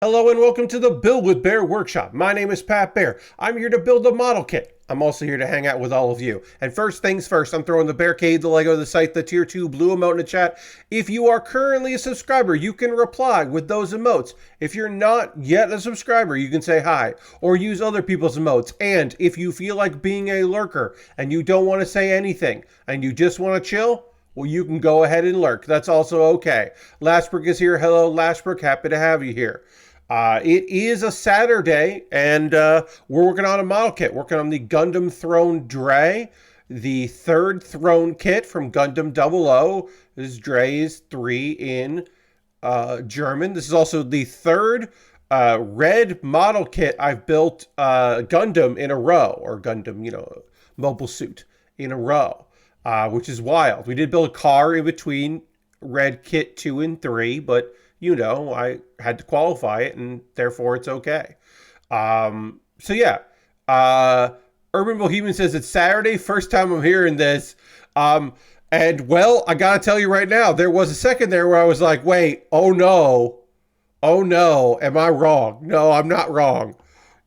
Hello and welcome to the Build with Bear workshop. My name is Pat Bear. I'm here to build a model kit. I'm also here to hang out with all of you. And first things first, I'm throwing the Bearcade, the Lego, the site, the tier 2 blue emote in the chat. If you are currently a subscriber, you can reply with those emotes. If you're not yet a subscriber, you can say hi or use other people's emotes. And if you feel like being a lurker and you don't want to say anything and you just want to chill, well, you can go ahead and lurk. That's also okay. Lashbrook is here. Hello, Lashbrook. Happy to have you here. It is a Saturday, and we're working on a model kit. Working on the Gundam Throne Drei, the third throne kit from Gundam 00. This Drei is 3 in German. This is also the third red model kit I've built Gundam in a row, or Gundam, mobile suit in a row, which is wild. We did build a car in between red kit 2 and 3, but I had to qualify it, and therefore it's okay. So yeah, Urban Bohemian says it's Saturday, first time I'm hearing this. And well, I gotta tell you right now, there was a second there where I was like, wait, oh no, am I wrong? No, I'm not wrong.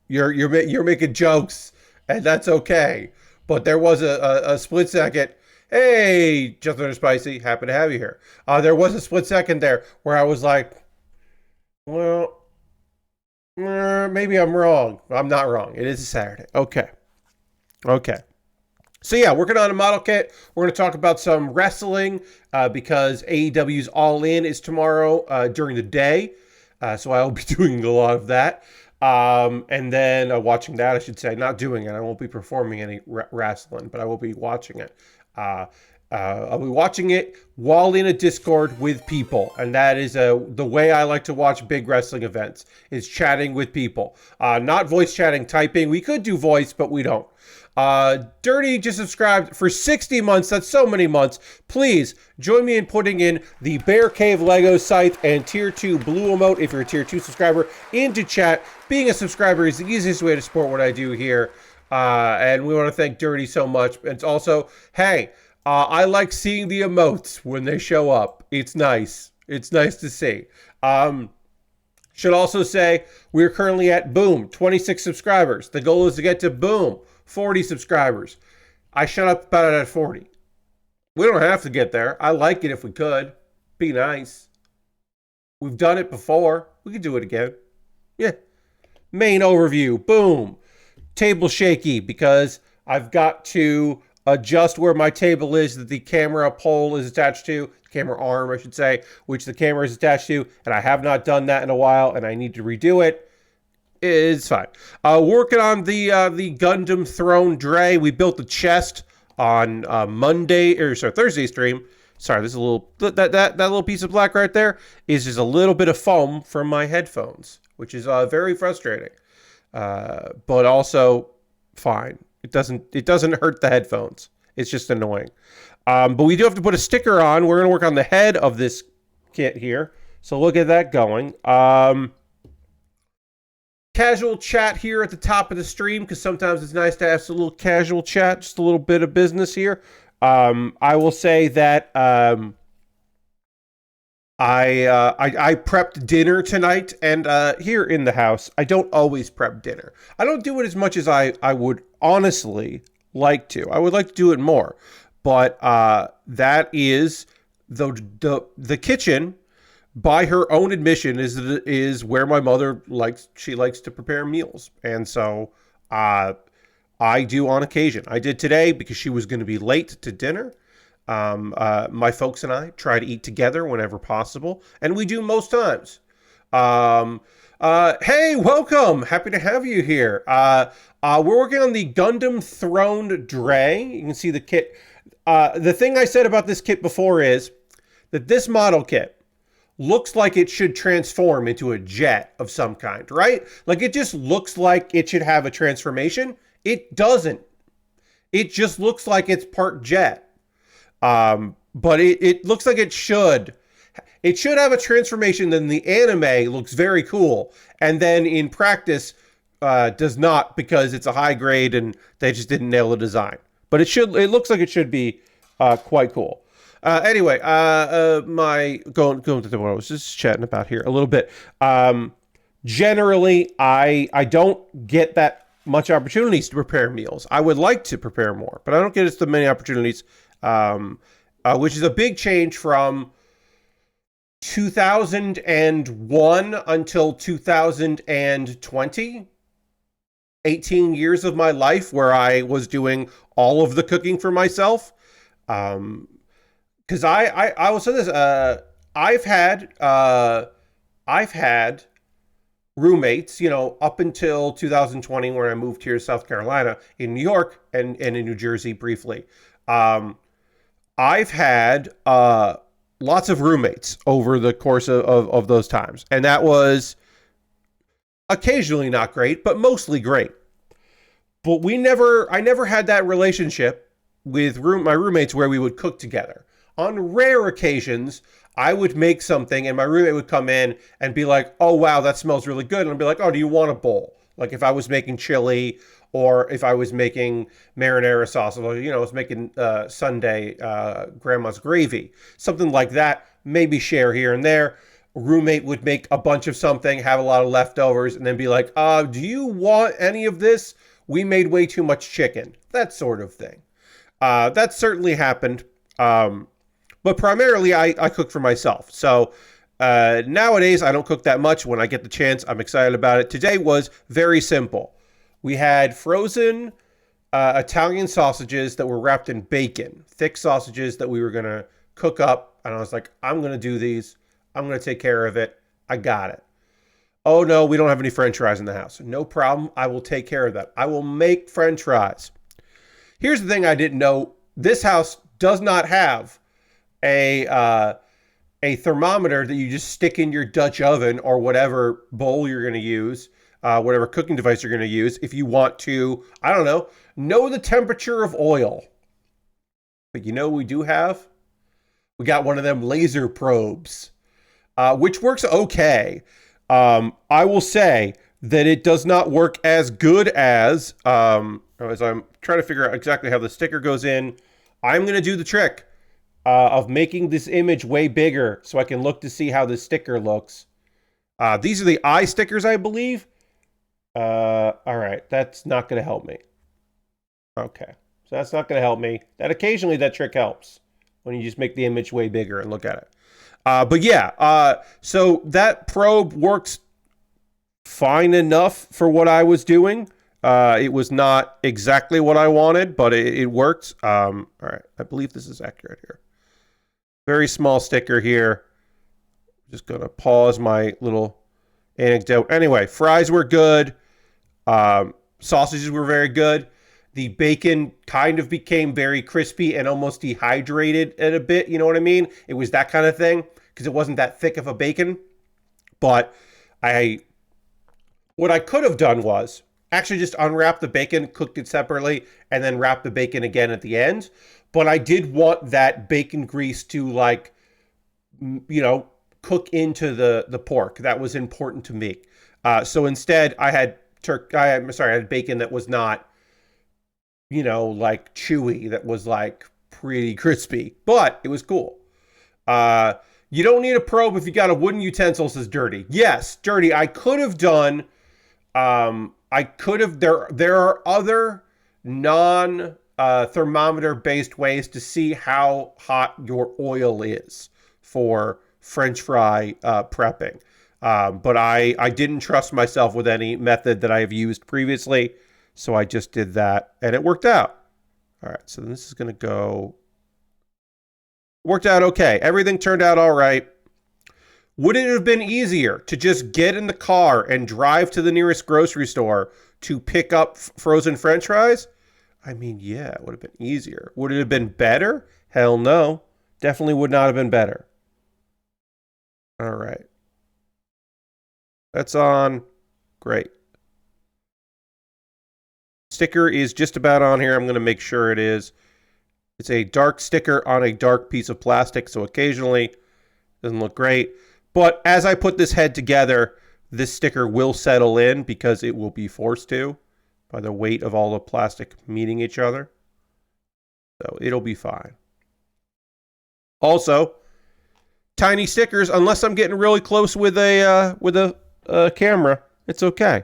You're making jokes, and that's okay. But there was a split second. Hey, just under spicy, happy to have you here. There was a split second there where I was like, well, maybe I'm wrong. I'm not wrong. It is a Saturday. Okay. So yeah, working on a model kit. We're going to talk about some wrestling because AEW's All In is tomorrow during the day. So I'll be doing a lot of that. And then watching that, I should say, not doing it. I won't be performing any wrestling, but I will be watching it. I'll be watching it while in a Discord with people, and that is the way I like to watch big wrestling events, is chatting with people. Not voice chatting, typing. We could do voice, but we don't. Dirty just subscribed for 60 months. That's so many months. Please join me in putting in the Bear Cave Lego site and tier 2 blue emote if you're a tier 2 subscriber into chat. Being a subscriber is the easiest way to support what I do here. And we want to thank Dirty so much. And also, hey, I like seeing the emotes when they show up. It's nice. It's nice to see. Should also say we're currently at, boom, 26 subscribers. The goal is to get to, boom, 40 subscribers. I shut up about it at 40. We don't have to get there. I like it if we could. Be nice. We've done it before. We could do it again. Yeah. Main overview. Boom. Table shaky because I've got to adjust where my table is that the camera pole is attached to, camera arm I should say, which the camera is attached to, and I have not done that in a while and I need to redo it. It's fine. Working on the Gundam Throne Drei. We built the chest on Thursday stream. Sorry, this is a little that little piece of black right there is just a little bit of foam from my headphones, which is very frustrating. But also fine. It doesn't hurt the headphones. It's just annoying. But we do have to put a sticker on. We're going to work on the head of this kit here. So look at that going. Casual chat here at the top of the stream because sometimes it's nice to have a little casual chat, just a little bit of business here. I will say that I prepped dinner tonight, and here in the house, I don't always prep dinner. I don't do it as much as I would honestly like to. I would like to do it more, but that is the kitchen. By her own admission, is where my mother likes to prepare meals, and so I do on occasion. I did today because she was going to be late to dinner. My folks and I try to eat together whenever possible, and we do most times. Hey, welcome! Happy to have you here. We're working on the Gundam Throne Drei. You can see the kit. The thing I said about this kit before is that this model kit looks like it should transform into a jet of some kind, right? Like it just looks like it should have a transformation. It doesn't. It just looks like it's part jet. But it looks like it should. It should have a transformation. Then the anime looks very cool, and then in practice, does not because it's a high grade and they just didn't nail the design. But it looks like it should be quite cool. Going to what I was just chatting about here a little bit. generally, I don't get that much opportunities to prepare meals. I would like to prepare more, but I don't get as many opportunities, which is a big change from 2001 until 2020. 18 years of my life where I was doing all of the cooking for myself. Because I will say this, I've had I've had roommates, up until 2020 when I moved here to South Carolina, in New York and in New Jersey briefly. Um, I've had lots of roommates over the course of those times, and that was occasionally not great, but mostly great. But I never had that relationship with my roommates where we would cook together. On rare occasions, I would make something and my roommate would come in and be like, "Oh wow, that smells really good." And I'd be like, "Oh, do you want a bowl?" Like if I was making chili or if I was making marinara sauce, or I was making Sunday grandma's gravy, something like that. Maybe share here and there. Roommate would make a bunch of something, have a lot of leftovers, and then be like, do you want any of this? We made way too much chicken." That sort of thing. That certainly happened. But primarily, I cook for myself. So nowadays, I don't cook that much. When I get the chance, I'm excited about it. Today was very simple. We had frozen Italian sausages that were wrapped in bacon, thick sausages that we were going to cook up. And I was like, I'm going to do these. I'm going to take care of it. I got it. Oh, no, we don't have any French fries in the house. No problem. I will take care of that. I will make French fries. Here's the thing I didn't know. This house does not have a thermometer that you just stick in your Dutch oven or whatever bowl you're going to use, whatever cooking device you're going to use if you want to, I don't know the temperature of oil. But we do have? We got one of them laser probes, which works okay. I will say that it does not work as good as I'm trying to figure out exactly how the sticker goes in. I'm going to do the trick of making this image way bigger so I can look to see how the sticker looks. These are the eye stickers, I believe. All right, that's not going to help me. Okay, so that's not going to help me. Occasionally that trick helps when you just make the image way bigger and look at it. But yeah, so that probe works fine enough for what I was doing. It was not exactly what I wanted, but it worked. All right, I believe this is accurate here. Very small sticker here. Just going to pause my little anecdote. Anyway, fries were good. Sausages were very good. The bacon kind of became very crispy and almost dehydrated in a bit. You know what I mean? It was that kind of thing because it wasn't that thick of a bacon. But what I could have done was actually just unwrap the bacon, cooked it separately, and then wrap the bacon again at the end. But I did want that bacon grease to cook into the pork. That was important to me. So instead, I had bacon that was not, chewy, that was pretty crispy, but it was cool. You don't need a probe if you got a wooden utensil, says Dirty. Yes, Dirty. I could have done. There are other thermometer based ways to see how hot your oil is for French fry prepping. But I didn't trust myself with any method that I have used previously, so I just did that, and it worked out. All right, so this is going to go. Worked out okay. Everything turned out all right. Would it have been easier to just get in the car and drive to the nearest grocery store to pick up frozen French fries? I mean, yeah, it would have been easier. Would it have been better? Hell no. Definitely would not have been better. All right. That's on. Great. Sticker is just about on here. I'm going to make sure it is. It's a dark sticker on a dark piece of plastic, so occasionally it doesn't look great. But as I put this head together, this sticker will settle in because it will be forced to by the weight of all the plastic meeting each other. So it'll be fine. Also, tiny stickers, unless I'm getting really close with a camera. It's okay.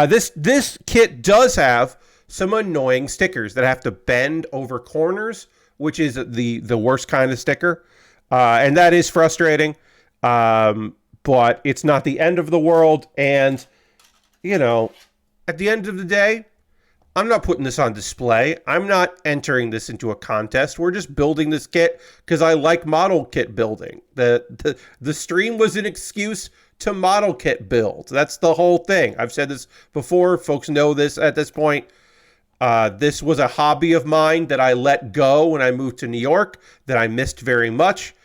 This kit does have some annoying stickers that have to bend over corners, which is the worst kind of sticker, and that is frustrating. But it's not the end of the world, and at the end of the day, I'm not putting this on display. I'm not entering this into a contest. We're just building this kit because I like model kit building. The stream was an excuse to model kit build. That's the whole thing. I've said this before. Folks know this at this point. This was a hobby of mine that I let go when I moved to New York that I missed very much.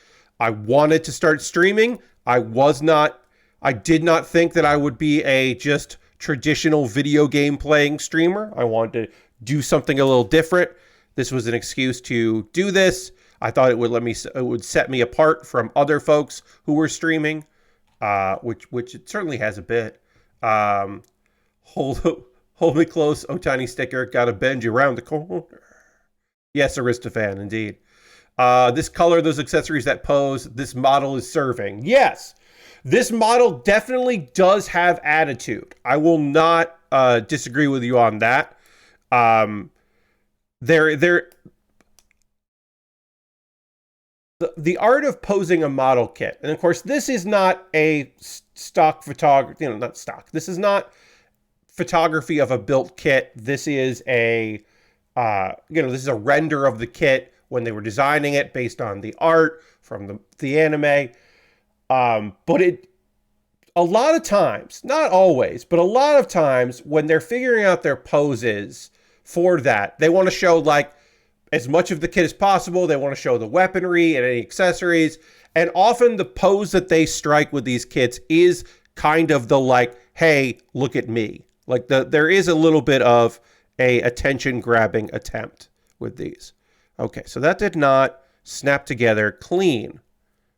I wanted to start streaming. I did not think that I would be a just traditional video game playing streamer. I wanted to do something a little different. This was an excuse to do this. I thought it would set me apart from other folks who were streaming, which it certainly has a bit. Hold me close, oh tiny sticker, gotta bend you around the corner. Yes, Aristophan, indeed. This color, those accessories that pose, this model is serving. Yes, this model definitely does have attitude. I will not disagree with you on that. The art of posing a model kit, and of course, this is not a stock photography. Not stock. This is not photography of a built kit. This is this is a render of the kit when they were designing it based on the art from the anime. But a lot of times, not always, but a lot of times when they're figuring out their poses for that, they want to show like as much of the kit as possible. They want to show the weaponry and any accessories. And often the pose that they strike with these kits is kind of the like, hey, look at me. Like there is a little bit of a attention grabbing attempt with these. Okay, so that did not snap together clean,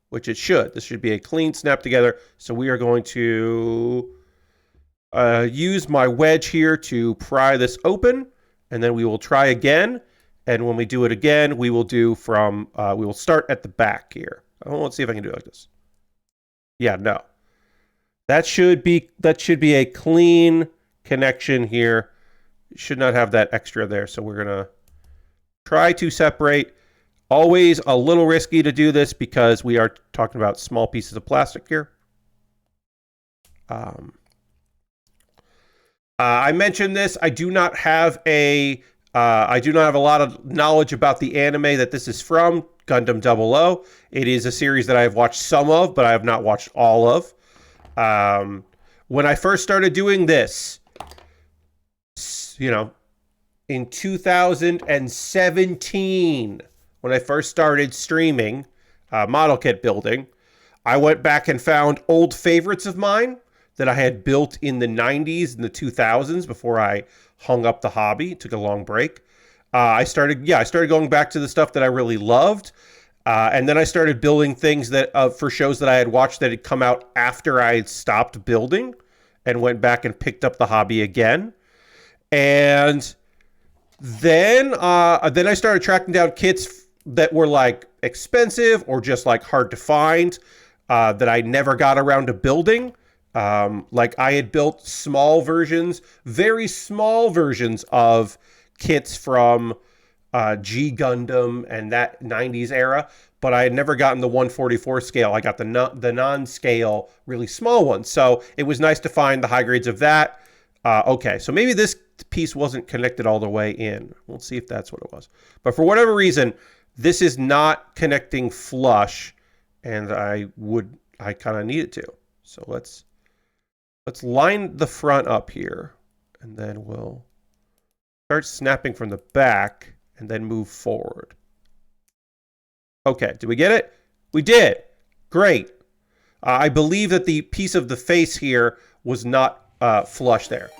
which it should. This should be a clean snap together. So we are going to use my wedge here to pry this open, and then we will try again. And when we do it again, we will do we will start at the back here. Let's see if I can do it like this. Yeah, no. That should be a clean connection here. Should not have that extra there. So we're going to try to separate. Always a little risky to do this because we are talking about small pieces of plastic here. I mentioned this. I do not have a lot of knowledge about the anime that this is from, Gundam 00. It is a series that I have watched some of, but I have not watched all of. When I first started doing this, in 2017, when I first started streaming model kit building, I went back and found old favorites of mine that I had built in the 90s and the 2000s before I hung up the hobby, took a long break. I started going back to the stuff that I really loved. And then I started building things that for shows that I had watched that had come out after I had stopped building, and went back and picked up the hobby again. And then I started tracking down kits that were like expensive or just like hard to find, that I never got around to building. Like I had built small versions, very small versions of kits from G Gundam and that 90s era, but I had never gotten the 144 scale. I got the non-scale, really small ones. So it was nice to find the high grades of that. Okay, so maybe this piece wasn't connected all the way in. We'll see if that's what it was. But for whatever reason, this is not connecting flush, and I kind of need it to. So let's line the front up here, and then we'll start snapping from the back and then move forward. Okay, did we get it? We did. Great. I believe that the piece of the face here was not flush there.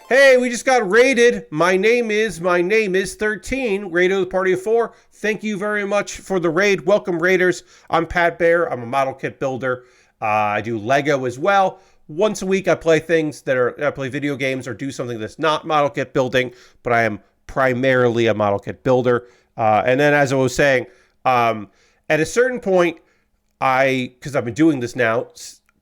Hey, we just got raided. My name is 13. Raided with a party of 4. Thank you very much for the raid. Welcome, raiders. I'm Pat Baer. I'm a model kit builder. I do Lego as well. Once a week, I play video games or do something that's not model kit building, but I am primarily a model kit builder. And then, as I was saying, at a certain point, because I've been doing this now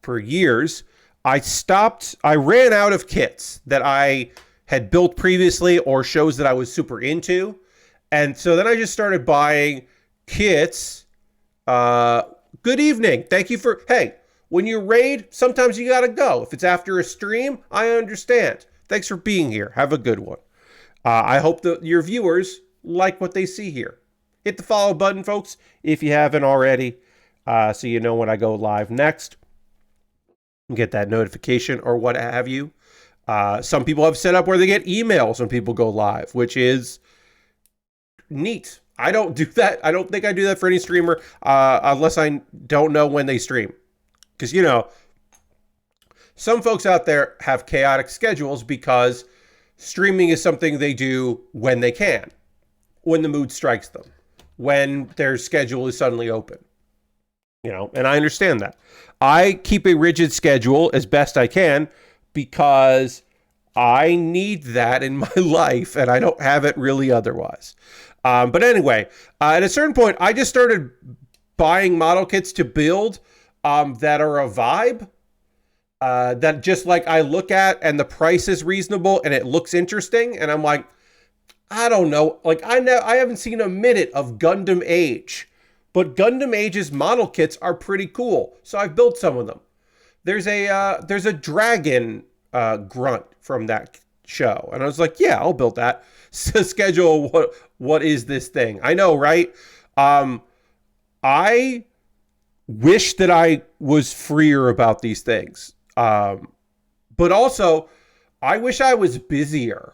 for years, I ran out of kits that I had built previously or shows that I was super into. And so then I just started buying kits. Good evening. Thank you for, hey, when you raid, sometimes you got to go. If it's after a stream, I understand. Thanks for being here. Have a good one. I hope that your viewers like what they see here. Hit the follow button, folks, if you haven't already, so you know when I go live next. Get that notification or what have you. Some people have set up where they get emails when people go live, which is neat. I don't do that. I don't think I do that for any streamer unless I don't know when they stream. Because, you know, some folks out there have chaotic schedules because streaming is something they do when they can, when the mood strikes them, when their schedule is suddenly open. You know, and I understand that. I keep a rigid schedule as best I can because I need that in my life and I don't have it really otherwise. But anyway, at a certain point, I just started buying model kits to build that are a vibe. That just like I look at and the price is reasonable and it looks interesting. And I'm like, I don't know. Like I haven't seen a minute of Gundam Age. But Gundam Age's model kits are pretty cool, so I've built some of them. There's a dragon grunt from that show, and I was like, yeah, I'll build that. Schedule what is this thing? I know, right? I wish that I was freer about these things, but also I wish I was busier.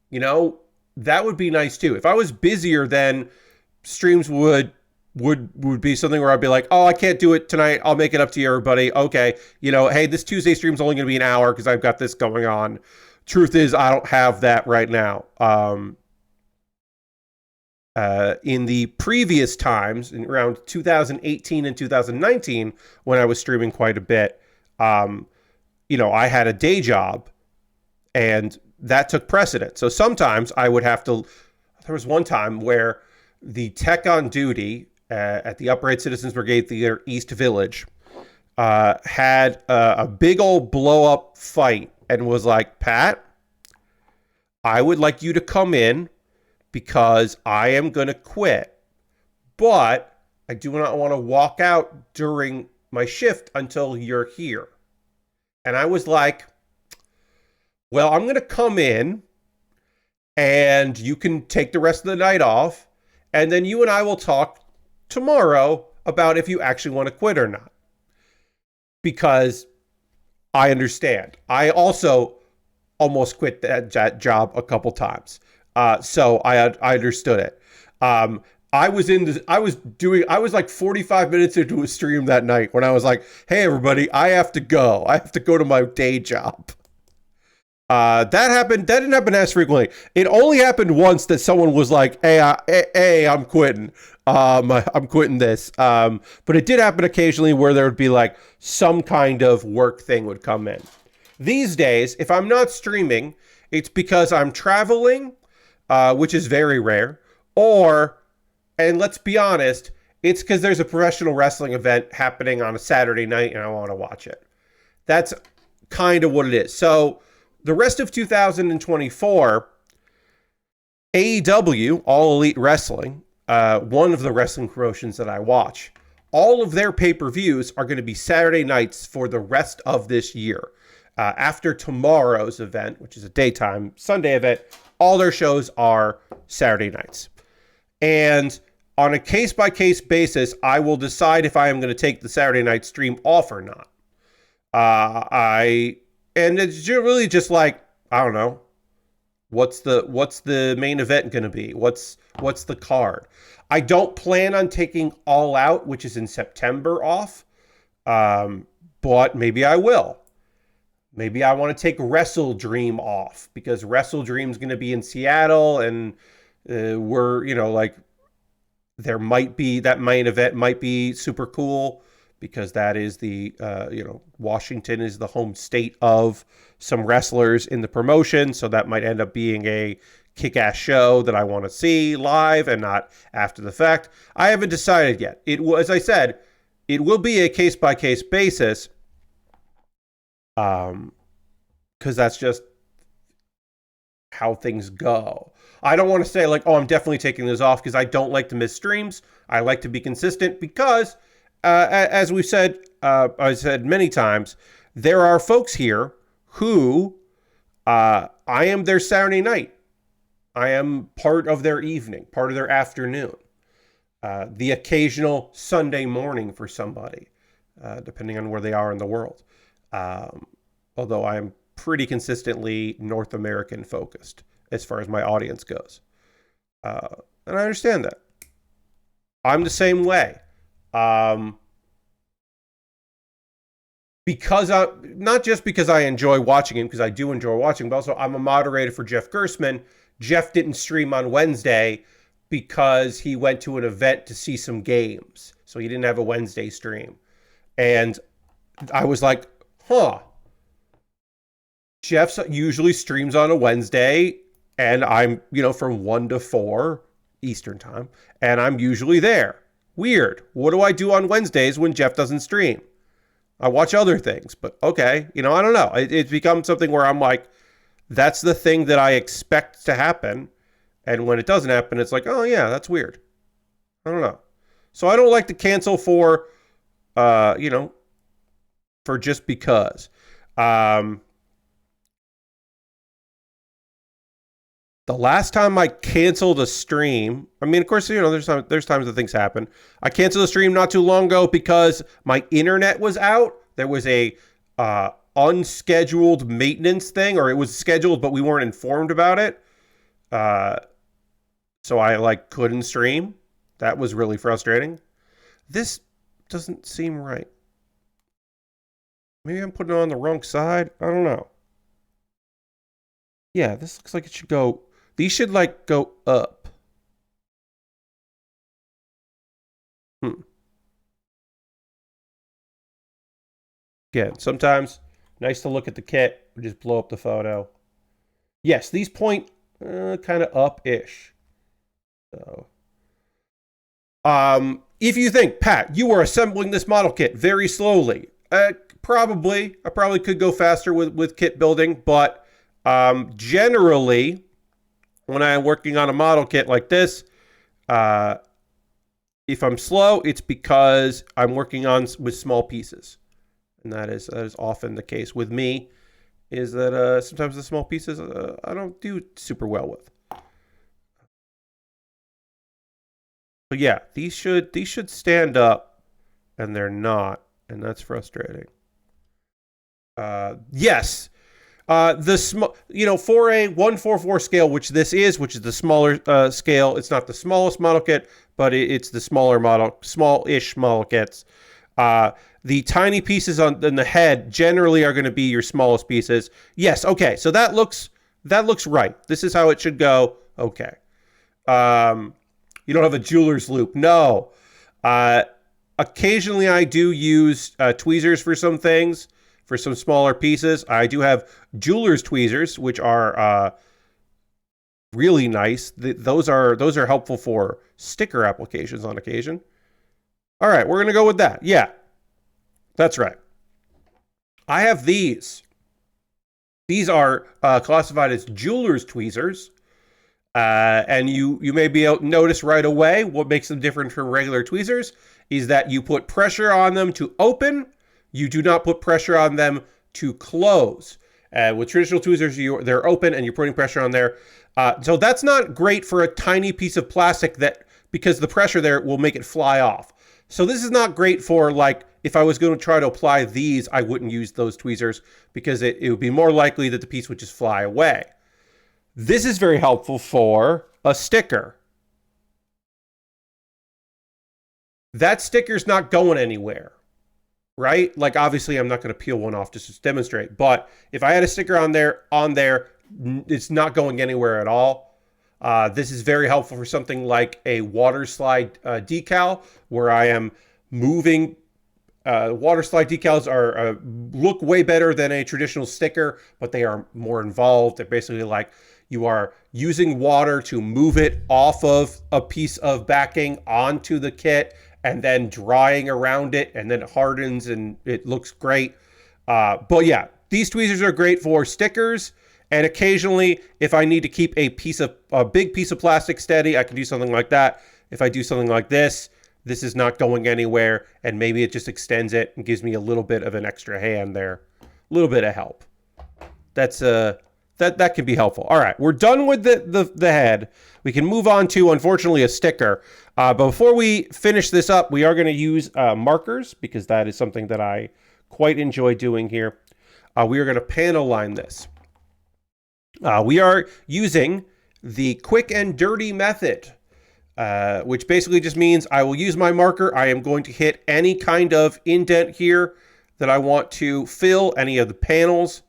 You know, that would be nice too. If I was busier, then streams would be something where I'd be like, oh, I can't do it tonight. I'll make it up to you, everybody. Okay. You know, hey, this Tuesday stream's only going to be an hour because I've got this going on. Truth is, I don't have that right now. In the previous times, in around 2018 and 2019, when I was streaming quite a bit, you know, I had a day job and that took precedent. So sometimes I would have to, there was one time where the tech on duty at the Upright Citizens Brigade Theater East Village had a big old blow up fight and was like, Pat, I would like you to come in because I am going to quit, but I do not want to walk out during my shift until you're here. And I was like, well, I'm going to come in and you can take the rest of the night off. And then you and I will talk tomorrow about if you actually want to quit or not. Because I understand. I also almost quit that job a couple times. So I understood it. I was like 45 minutes into a stream that night when I was like, hey, everybody, I have to go. I have to go to my day job. That didn't happen as frequently. It only happened once that someone was like, hey, I'm quitting. I'm quitting this. But it did happen occasionally where there would be like some kind of work thing would come in. These days, if I'm not streaming, it's because I'm traveling, which is very rare, and let's be honest, it's because there's a professional wrestling event happening on a Saturday night and I want to watch it. That's kind of what it is. So the rest of 2024, AEW, All Elite Wrestling, one of the wrestling promotions that I watch, all of their pay-per-views are going to be Saturday nights for the rest of this year. After tomorrow's event, which is a daytime Sunday event, all their shows are Saturday nights. And on a case-by-case basis, I will decide if I am going to take the Saturday night stream off or not. And it's really just like, I don't know, what's the main event going to be? What's the card? I don't plan on taking All Out, which is in September, off, but maybe I will. Maybe I want to take Wrestle Dream off because Wrestle Dream's going to be in Seattle, and we're, you know, like, there might be, that main event might be super cool because that is the, Washington is the home state of some wrestlers in the promotion. So that might end up being a kick-ass show that I want to see live and not after the fact. I haven't decided yet. It will, as I said, it will be a case-by-case basis. Because that's just how things go. I don't want to say like, oh, I'm definitely taking this off because I don't like to miss streams. I like to be consistent because, as we've said, I said many times, there are folks here who I am their Saturday night. I am part of their evening, part of their afternoon, the occasional Sunday morning for somebody, depending on where they are in the world. Although I am pretty consistently North American focused as far as my audience goes. And I understand that. I'm the same way. Because not just because I enjoy watching him, because I do enjoy watching, but also I'm a moderator for Jeff Gersman. Jeff didn't stream on Wednesday because he went to an event to see some games. So he didn't have a Wednesday stream. And I was like, huh. Jeff usually streams on a Wednesday, and I'm, from 1 to 4 Eastern time, and I'm usually there. Weird. What do I do on Wednesdays when Jeff doesn't stream? I watch other things, but okay. I don't know. It's become something where I'm like, that's the thing that I expect to happen. And when it doesn't happen, it's like, oh yeah, that's weird. I don't know. So I don't like to cancel for, for just because. The last time I canceled a stream, I mean, of course, there's times that things happen. I canceled a stream not too long ago because my internet was out. There was a unscheduled maintenance thing, or it was scheduled, but we weren't informed about it. So I couldn't stream. That was really frustrating. This doesn't seem right. Maybe I'm putting it on the wrong side. I don't know. Yeah, this looks like it should go. These should go up. Again, sometimes nice to look at the kit, just blow up the photo. Yes, these point kind of up-ish. So, if you think, Pat, you are assembling this model kit very slowly, probably. I probably could go faster with kit building, but generally, when I'm working on a model kit like this, if I'm slow, it's because I'm working with small pieces. And that is often the case with me, is that sometimes the small pieces I don't do super well with. But yeah, these should stand up, and they're not, and that's frustrating. Yes. For a 144 scale, which this is, which is the smaller scale, it's not the smallest model kit, but it's the small-ish model kits. The tiny pieces on the head generally are going to be your smallest pieces. Yes, okay, so that looks right. This is how it should go. Okay. You don't have a jeweler's loop. No. Occasionally I do use tweezers for some things. For some smaller pieces, I do have jeweler's tweezers, which are really nice. Those are helpful for sticker applications on occasion. All right, we're gonna go with that. Yeah, that's right. I have these. These are classified as jeweler's tweezers, and you may be able to notice right away what makes them different from regular tweezers is that you put pressure on them to open. You do not put pressure on them to close. With traditional tweezers, they're open and you're putting pressure on there. So that's not great for a tiny piece of plastic because the pressure there will make it fly off. So this is not great for if I was going to try to apply these, I wouldn't use those tweezers because it would be more likely that the piece would just fly away. This is very helpful for a sticker. That sticker's not going anywhere. Right? Obviously I'm not going to peel one off just to demonstrate, but if I had a sticker on there, it's not going anywhere at all. This is very helpful for something like a water slide decal, where I am moving. Water slide decals look way better than a traditional sticker, but they are more involved. They're basically you are using water to move it off of a piece of backing onto the kit, and then drying around it, and then it hardens and it looks great. But yeah, these tweezers are great for stickers. And occasionally, if I need to keep a big piece of plastic steady, I can do something like that. If I do something like this is not going anywhere, and maybe it just extends it and gives me a little bit of an extra hand there. A little bit of help. That's that can be helpful. All right, we're done with the head. We can move on to, unfortunately, a sticker. But before we finish this up, we are going to use markers, because that is something that I quite enjoy doing here. We are going to panel line this. We are using the quick and dirty method, which basically just means I will use my marker. I am going to hit any kind of indent here that I want to fill, any of the panels,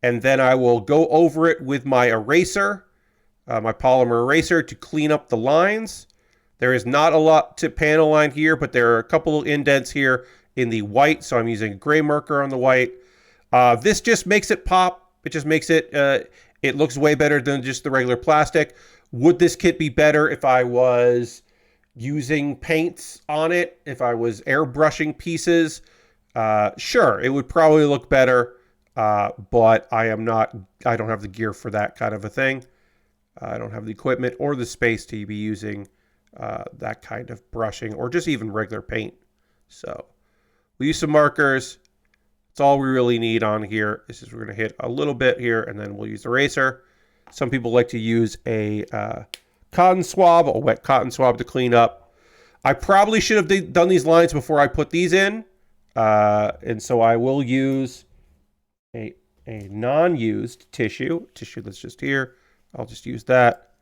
and then I will go over it with my eraser, my polymer eraser, to clean up the lines. There is not a lot to panel line here, but there are a couple of indents here in the white, so I'm using a gray marker on the white. This just makes it pop. It just makes it... it looks way better than just the regular plastic. Would this kit be better if I was using paints on it? If I was airbrushing pieces? Sure, it would probably look better, but I don't have the gear for that kind of a thing. I don't have the equipment or the space to be using that kind of brushing, or just even regular paint. So we use some markers. That's all we really need on here. We're going to hit a little bit here, and then we'll use the eraser. Some people like to use a cotton swab, a wet cotton swab, to clean up. I probably should have done these lines before I put these in, and so I will use a non-used tissue that's just here. I'll just use that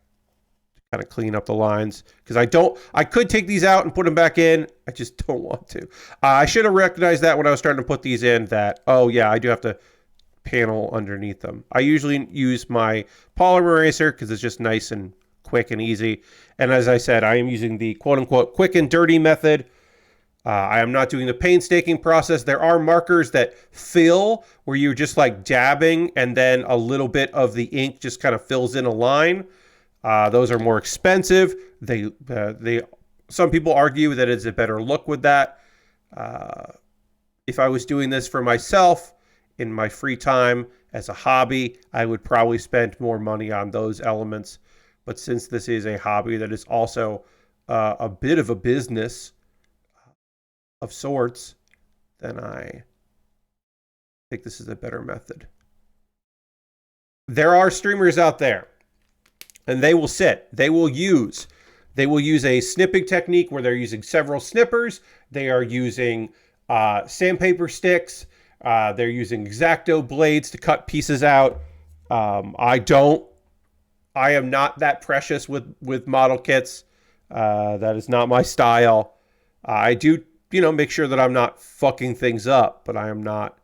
to kind of clean up the lines, because I could take these out and put them back in. I just don't want to. I should have recognized that when I was starting to put these in, that, oh yeah, I do have to panel underneath them. I usually use my polymer eraser because it's just nice and quick and easy. And as I said, I am using the quote-unquote quick and dirty method. I am not doing the painstaking process. There are markers that fill, where you're just like dabbing, and then a little bit of the ink just kind of fills in a line. Those are more expensive. Some people argue that it's a better look with that. If I was doing this for myself in my free time as a hobby, I would probably spend more money on those elements. But since this is a hobby that is also a bit of a business of sorts, then I think this is a better method. There are streamers out there, and they will sit. They will use a snipping technique where they're using several snippers. They are using sandpaper sticks. They're using X-Acto blades to cut pieces out. I am not that precious with model kits. That is not my style. I do, make sure that I'm not fucking things up, but I am not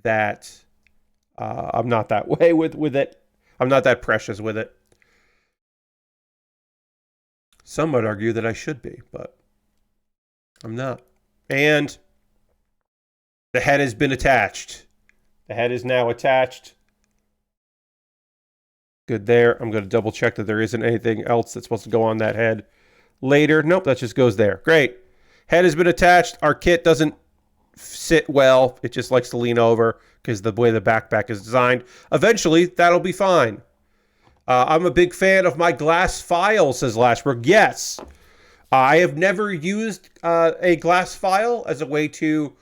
that. I'm not that way with it. I'm not that precious with it. Some might argue that I should be, but I'm not. And the head has been attached. The head is now attached. Good there. I'm going to double check that there isn't anything else that's supposed to go on that head later. Nope, that just goes there. Great. Head has been attached. Our kit doesn't sit well. It just likes to lean over because the way the backpack is designed. Eventually, that'll be fine. I'm a big fan of my glass file, says Lashberg. Yes. I have never used a glass file as a way to,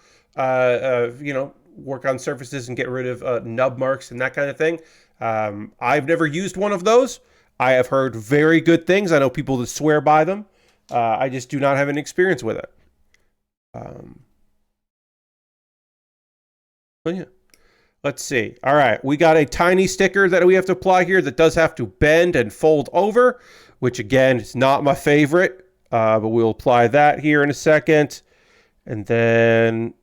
work on surfaces and get rid of nub marks and that kind of thing. I've never used one of those. I have heard very good things. I know people that swear by them. I just do not have any experience with it. But yeah. Let's see. All right. We got a tiny sticker that we have to apply here that does have to bend and fold over, which again is not my favorite. But we'll apply that here in a second. And then,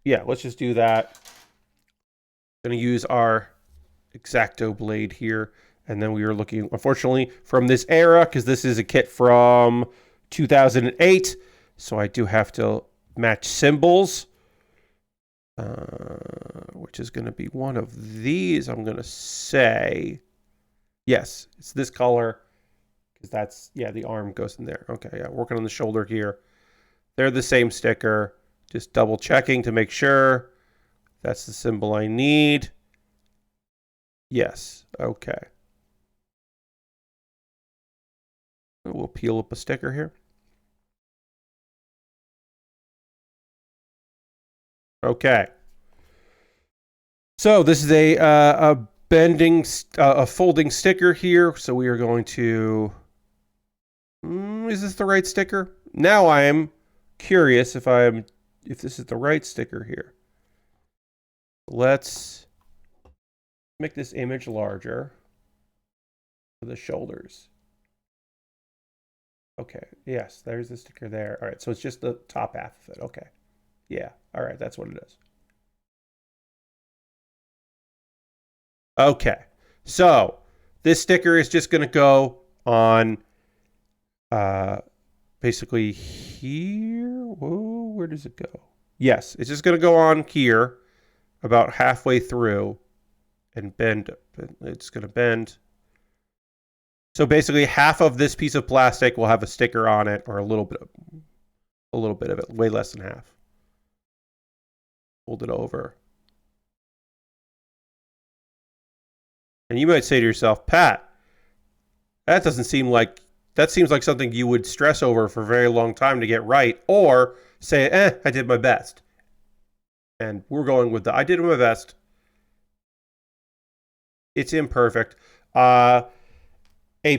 yeah, let's just do that. I'm going to use our X-Acto blade here. And then we are looking, unfortunately, from this era, because this is a kit from 2008. So I do have to match symbols, which is going to be one of these, I'm going to say. Yes, it's this color, because that's, yeah, the arm goes in there. Okay, yeah, working on the shoulder here. They're the same sticker. Just double checking to make sure That's the symbol I need. Yes. Okay. We'll peel up a sticker here. Okay. So this is a bending, a folding sticker here. So we are going to. Is this the right sticker? Now I am curious if this is the right sticker here. Let's make this image larger for the shoulders. Okay. Yes, there's the sticker there. All right. So it's just the top half of it. Okay. Yeah. All right. That's what it is. Okay. So this sticker is just going to go on basically here. Whoa, where does it go? Yes, it's just going to go on here about halfway through and bend. It's going to bend. So basically half of this piece of plastic will have a sticker on it, or a little bit of it, way less than half. Fold it over. And you might say to yourself, Pat, that seems like something you would stress over for a very long time to get right, or say, I did my best. And we're going with I did my best. It's imperfect. A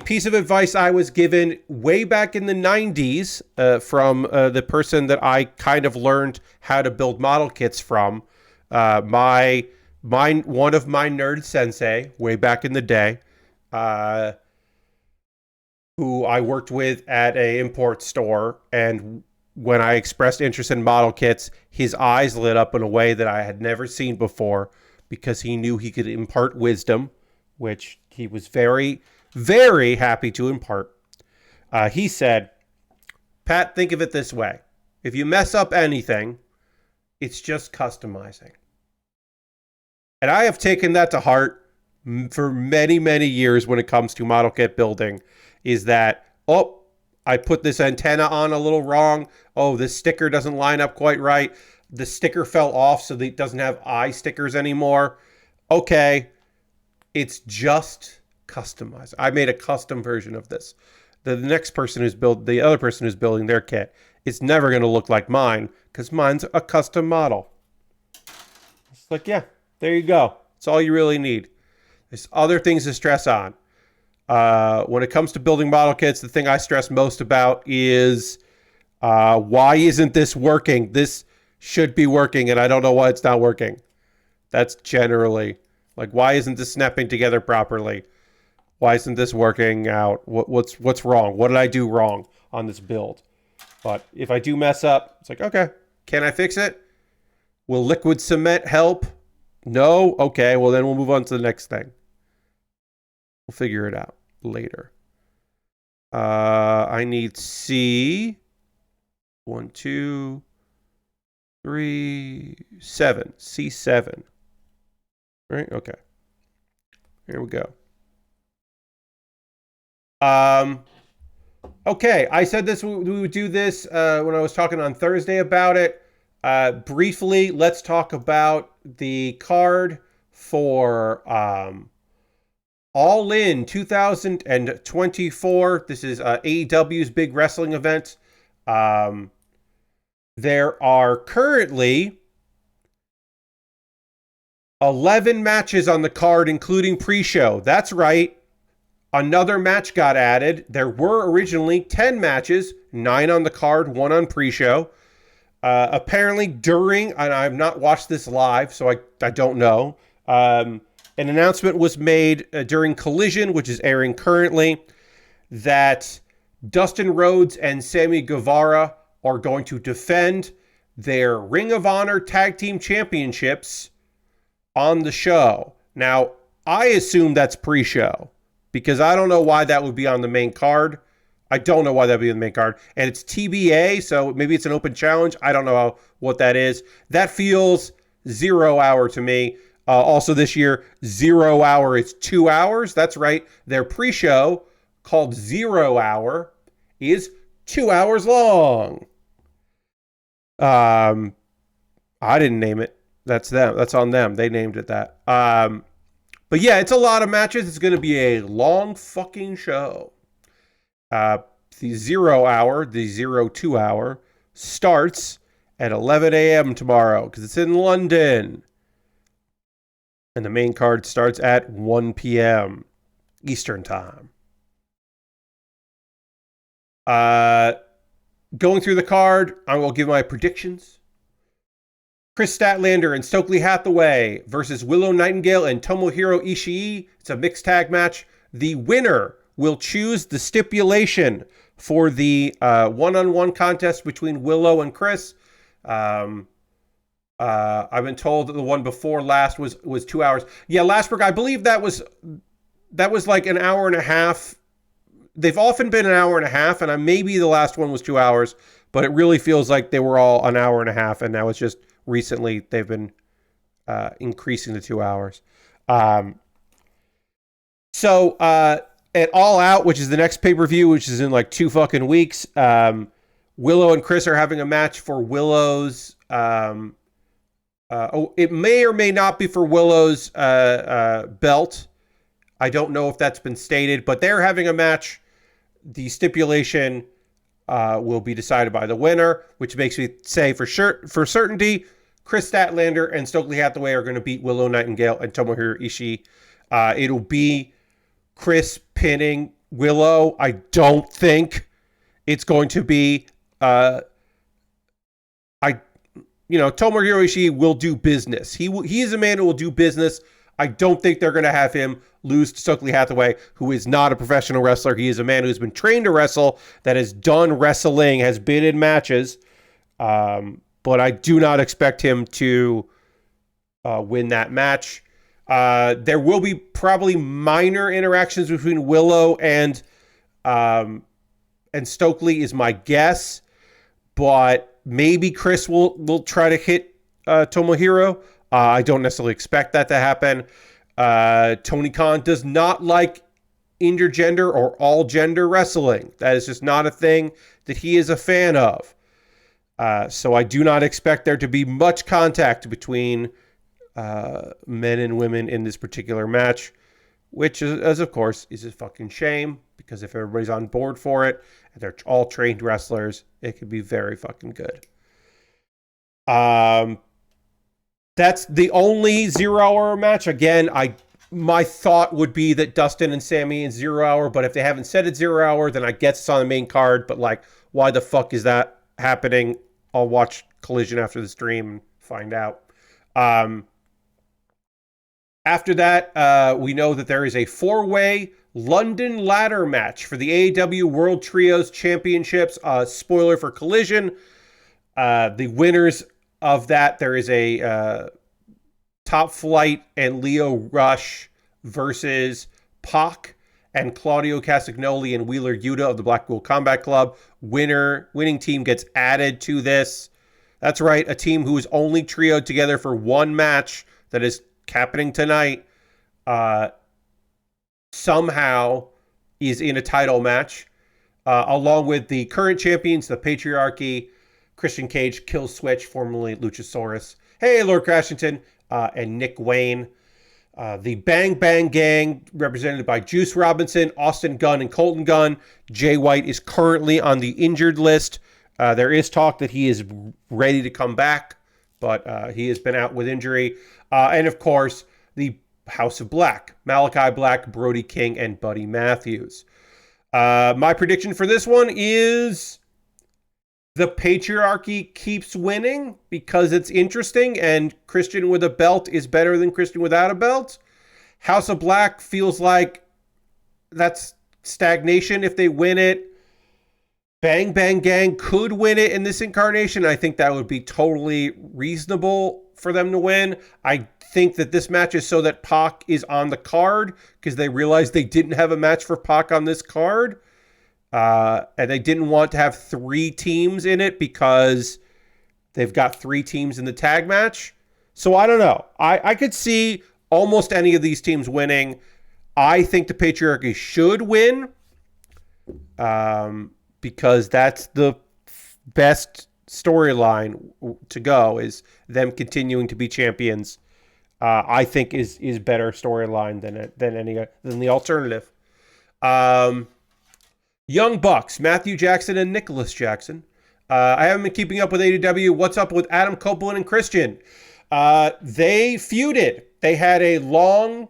piece of advice I was given way back in the 90s from the person that I kind of learned how to build model kits from. One of my nerd sensei way back in the day, who I worked with at a import store, and when I expressed interest in model kits, his eyes lit up in a way that I had never seen before, because he knew he could impart wisdom, which he was very, very happy to impart. He said, Pat, think of it this way. If you mess up anything, it's just customizing. And I have taken that to heart for many, many years when it comes to model kit building, is that, I put this antenna on a little wrong. This sticker doesn't line up quite right. The sticker fell off, so it doesn't have eye stickers anymore. Okay, it's just customized. I made a custom version of this. The other person who's building their kit, it's never going to look like mine, because mine's a custom model. It's like, yeah, there you go. It's all you really need. There's other things to stress on. When it comes to building model kits, the thing I stress most about is why isn't this working? This should be working, and I don't know why it's not working. That's generally, like, why isn't this snapping together properly? Why isn't this working out? What's wrong? What did I do wrong on this build? But if I do mess up, it's like, okay, can I fix it? Will liquid cement help? No? Okay, well then we'll move on to the next thing. We'll figure it out later. I need C. 1, 2, 3, 7. C7. Right? Okay. Here we go. Okay, I said we would do this when I was talking on Thursday about it. Briefly, let's talk about the card for All In 2024. This is AEW's big wrestling event. There are currently 11 matches on the card, including pre-show. That's right. Another match got added. There were originally 10 matches, 9 on the card, 1 on pre-show. Apparently during, and I've not watched this live, so I don't know. An announcement was made during Collision, which is airing currently, that Dustin Rhodes and Sammy Guevara are going to defend their Ring of Honor Tag Team Championships on the show. Now, I assume that's pre-show, because I don't know why that would be on the main card. I don't know why that would be on the main card. And it's TBA, so maybe it's an open challenge. I don't know what that is. That feels 0 hour to me. Also this year, 0 hour is 2 hours. That's right. Their pre-show, called 0 hour, is 2 hours long. I didn't name it That's them. That's on them. They named it that. But yeah, it's a lot of matches. It's going to be a long fucking show. The 0 hour, the 02 hour, starts at 11 a.m. tomorrow because it's in London. And the main card starts at 1 p.m. Eastern Time. Going through the card, I will give my predictions. Chris Statlander and Stokely Hathaway versus Willow Nightingale and Tomohiro Ishii. It's a mixed tag match. The winner will choose the stipulation for the one-on-one contest between Willow and Chris. I've been told that the one before last was 2 hours. Yeah, Lastberg, I believe that was like an hour and a half. They've often been an hour and a half, and maybe the last one was 2 hours, but it really feels like they were all an hour and a half, and now it's just recently they've been increasing to 2 hours. So at All Out, which is the next pay-per-view, which is in like 2 fucking weeks, Willow and Chris are having a match for Willow's... it may or may not be for Willow's belt. I don't know if that's been stated, but they're having a match. The stipulation will be decided by the winner, which makes me say for certainty, Chris Statlander and Stokely Hathaway are going to beat Willow Nightingale and Tomohiro Ishii. It'll be Chris pinning Willow. I don't think it's going to be... Tomohiro Ishii will do business. He is a man who will do business. I don't think they're going to have him lose to Stokely Hathaway, who is not a professional wrestler. He is a man who's been trained to wrestle, that has done wrestling, has been in matches. But I do not expect him to win that match. There will be probably minor interactions between Willow and Stokely is my guess. But maybe Chris will try to hit Tomohiro. I don't necessarily expect that to happen. Tony Khan does not like intergender or all-gender wrestling. That is just not a thing that he is a fan of. So I do not expect there to be much contact between men and women in this particular match, which is of course, is a fucking shame, because if everybody's on board for it, and they're all trained wrestlers, it could be very fucking good. That's the only 0 hour match. Again, my thought would be that Dustin and Sammy in 0 hour, but if they haven't said it's 0 hour, then I guess it's on the main card. But like, why the fuck is that happening? I'll watch Collision after the stream and find out. After that, we know that there is a 4-way London ladder match for the AEW World Trios Championships. Spoiler for Collision. The winners of that, there is a Top Flight and Leo Rush versus Pac and Claudio Castagnoli and Wheeler Yuta of the Blackpool Combat Club. Winning team gets added to this. That's right, a team who is only trioed together for one match that is happening tonight somehow is in a title match, along with the current champions, the Patriarchy, Christian Cage, Kill Switch, formerly Luchasaurus, hey, Lord Crashington, and Nick Wayne. The Bang Bang Gang, represented by Juice Robinson, Austin Gunn, and Colton Gunn. Jay White is currently on the injured list. There is talk that he is ready to come back, but he has been out with injury. And of course, the House of Black, Malachi Black, Brody King, and Buddy Matthews. My prediction for this one is the Patriarchy keeps winning because it's interesting, and Christian with a belt is better than Christian without a belt. House of Black feels like that's stagnation if they win it. Bang Bang Gang could win it in this incarnation. I think that would be totally reasonable for them to win. I think that this match is so that Pac is on the card because they realized they didn't have a match for Pac on this card. And they didn't want to have 3 teams in it because they've got 3 teams in the tag match. So I don't know. I could see almost any of these teams winning. I think the Patriarchy should win because that's the best storyline to go is them continuing to be champions. I think is better storyline than the alternative. Um, Young Bucks, Matthew Jackson and Nicholas Jackson. I haven't been keeping up with AEW. What's up with Adam Copeland and Christian? They feuded. They had a long,